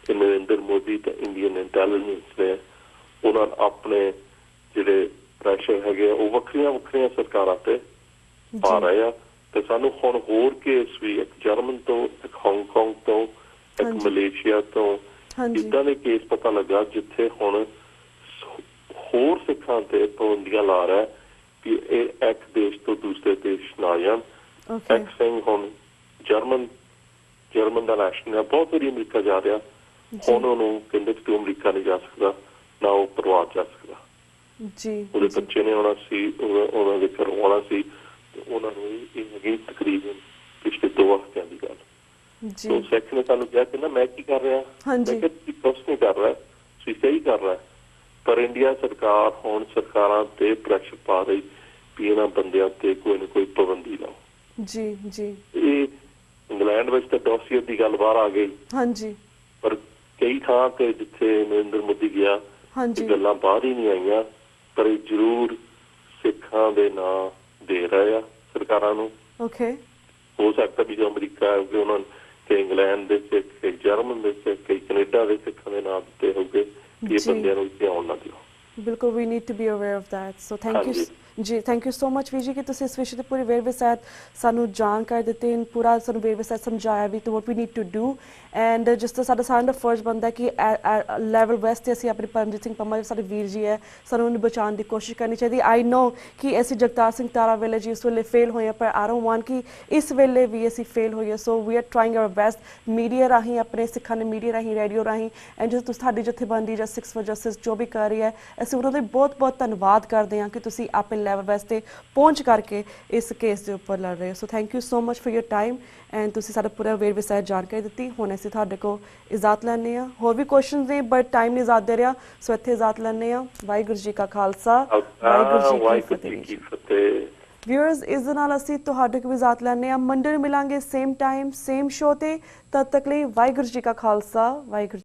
ਨਰਿੰਦਰ ਮੋਦੀ ਤੇ ਇੰਡੀਅਨ ਇੰਟੈਲੀਜੈਂਸ ਨੇ ਉਹਨਾਂ ਆਪਣੇ ਜਿਹੜੇ ਪ੍ਰੈਸ਼ਰ ਹੈਗੇ ਉਹ ਵੱਖਰੀਆਂ ਵੱਖਰੀਆਂ ਸਰਕਾਰਾਂ ਤੇ ਪਾ ਰਹੇ ਆ ਤੇ ਸਾਨੂੰ ਹੁਣ ਹੋਰ ਕੇਸ ਵੀ ਇੱਕ ਜਰਮਨ ਤੋਂ, ਇੱਕ ਹਾਂਗਕਾਂਗ ਤੋਂ, ਇੱਕ ਮਲੇਸ਼ੀਆ ਤੋਂ ਇੱਦਾਂ ਦੇ ਕੇਸ ਪਤਾ ਲੱਗਾ ਜਿੱਥੇ ਹੁਣ ਹੋਰ ਸਿੱਖਾਂ ਤੇ ਪਾਬੰਦੀਆਂ ਲਾ ਰਿਹਾ ਕਿ ਇਹ ਇੱਕ ਦੇਸ਼ ਤੋਂ ਦੂਸਰੇ ਦੇਸ਼ ਨਾ ਜਾਣ। ਇੱਕ ਸਿੰਘ ਹੁਣ ਜਰਮਨ ਜਰਮਨ ਦਾ ਨੈਸ਼ਨਲ ਆ, ਬਹੁਤ ਵਾਰੀ ਅਮਰੀਕਾ ਜਾ ਰਿਹਾ। ਹੁਣ ਉਹਨੂੰ ਕਹਿੰਦੇ ਕਿ ਤੂੰ ਅਮਰੀਕਾ ਨਹੀਂ ਜਾ ਸਕਦਾ, ਨਾ ਉਹ ਪਰਿਵਾਰ ਜਾ ਸਕਦਾ। ਜੀ ਉਹਦੇ ਬੱਚੇ ਨੇ ਆਉਣਾ ਸੀ, ਉਹਨਾਂ ਦੇ ਘਰੋਂ ਆਉਣਾ ਸੀ, ਤੇ ਉਹਨਾਂ ਨੂੰ ਇਹ ਹੈਗੀ ਤਕਰੀਬਨ ਪਿਛਲੇ 2 ਹਫ਼ਤਿਆਂ ਦੀ ਗੱਲ। ਜੀ तो सेक्स ने सानू क्या कहना मैं की कर रहा, हाँ जी। मैं किहा तुसीं कुछ नहीं कर रहा, तुसीं सही कर रहा। पर इंडिया सरकार हुण सरकारां ते प्रैशर पा रही भी इन्हां बंदियां ते कोई ना कोई पाबंदी लाओ। जी जी ये इंग्लैंड विच तां डॉसियर दी गल बाहर आ गई, हाँ जी पर कई थां ते जिथे नरेंद्र मोदी गया हाँ जी ये गल्लां बाहर ही नहीं आईयां, पर ये जरूर सिखां दे नां दे रहे आ सरकारां नूं। ओके हो सकता भी जो अमरीका है कि उन्होंने कई इंग्लैंड दे सिख, कई जर्मन दे सिख, कई कनेडा दे सिखां दे नाम दिते होगे कि ये जी। बंदियां नूं इत्थे आउण ना दिओ। बिल्कुल we need to be aware of that. So thank you ਹਾਂਜੀ। जी थैंक यू सो मच ਵੀਰ ਜੀ ਕਿ ਤੁਸੀਂ ਇਸ ਵਿਸ਼ੇ ਤੇ ਪੂਰੇ ਵੇਰਵੇ ਸਹਿਤ ਸਾਨੂੰ ਜਾਣਕਾਰੀ ਦਿੱਤੀ, ਪੂਰਾ ਸਾਨੂੰ ਵੇਰਵੇ ਸਹਿਤ ਸਮਝਾਇਆ ਵੀ what we need to do. And ਜਿਸ ਤਰ੍ਹਾਂ ਸਾਡਾ ਸਾਰਿਆਂ ਦਾ ਫਰਜ਼ ਬਣਦਾ ਕਿ ਲੈਵਲ ਵੈਸਟ ਤੇ ਅਸੀਂ ਆਪਣੇ ਪਰਮਜੀਤ ਸਿੰਘ ਪੰਮਾ ਸਾਡੇ ਵੀਰ ਜੀ ਹੈ, ਸਾਨੂੰ ਉਹਨੂੰ ਬਚਾਉਣ ਦੀ ਕੋਸ਼ਿਸ਼ ਕਰਨੀ ਚਾਹੀਦੀ। ਆਈ ਨੋ ਕਿ ਅਸੀਂ ਜਗਤਾਰ ਸਿੰਘ ਤਾਰਾ ਵੇਲੇ ਜੀ ਉਸ ਵੇਲੇ ਫੇਲ ਹੋਏ ਹਾਂ, ਪਰ ਆਈ ਡੋਂਟ ਵਾਂਟ ਕਿ ਇਸ ਵੇਲੇ ਵੀ ਅਸੀਂ ਫੇਲ ਹੋਈਏ। So we are trying our best media ਰਾਹੀਂ, ਆਪਣੇ ਸਿੱਖਾਂ ਨੇ ਮੀਡੀਆ ਰਾਹੀਂ, ਰੇਡੀਓ ਰਾਹੀਂ, ਐਂਡ ਜੋ ਤੁਸੀਂ ਸਾਡੀ ਜਥੇਬੰਦੀ ਜਾਂ ਸਿਕਸ ਫॉर ਜਸਟਿਸ ਜੋ ਵੀ ਕਰ ਰਹੀ ਹੈ, ਅਸੀਂ ਉਹਨਾਂ ਦਾ ਬਹੁਤ ਬਹੁਤ ਧੰਨਵਾਦ ਕਰਦੇ ਹਾਂ ਕਿ ਤੁਸੀਂ ਆਪਣੇ ਲੈਵਲ ਵੈਸਟ ਤੇ ਪਹੁੰਚ ਕਰਕੇ ਇਸ ਕੇਸ ਦੇ ਉੱਪਰ ਲੜ ਰਹੇ ਹੋ। So thank you so much for your time and ਤੁਸੀਂ ਸਾਡਾ ਪੂਰਾ ਵੇਰਵੇ ਸਹਿਤ ਜਾਣਕਾਰੀ ਦਿੱਤੀ। ਹੁਣ ਅਸੀਂ ਤੁਹਾਡੇ ਕੋਲ ਇਜਾਜ਼ਤ ਲੈਂਦੇ ਹਾਂ, ਹੋਰ ਵੀ ਕੁਐਸਚਨਸ ਨੇ ਬਟ ਟਾਈਮ ਨਹੀਂ ਇਜਾਜ਼ਤ ਦੇ ਰਿਹਾ, ਸੋ ਇੱਥੇ ਇਜਾਜ਼ਤ ਲੈਂਦੇ ਹਾਂ। ਵਾਹਿਗੁਰੂ ਜੀ ਕਾ ਖਾਲਸਾ, ਵਾਹਿਗੁਰੂ ਜੀ ਕੀ ਫਤਿਹ। ਵਿਊਅਰਸ ਇਸ ਦੇ ਨਾਲ ਅਸੀਂ ਤੁਹਾਡੇ ਕੋਲ ਇਜਾਜ਼ਤ ਲੈਂਦੇ ਹਾਂ। ਮੰਡੇ ਨੂੰ ਮਿਲਾਂਗੇ ਸੇਮ ਟਾਈਮ ਸੇਮ ਸ਼ੋਅ ਤੇ, ਤਦ ਤੱਕ ਲਈ ਵਾਹਿਗੁਰੂ ਜੀ ਕਾ ਖਾਲਸਾ, ਵਾਹਿਗੁਰੂ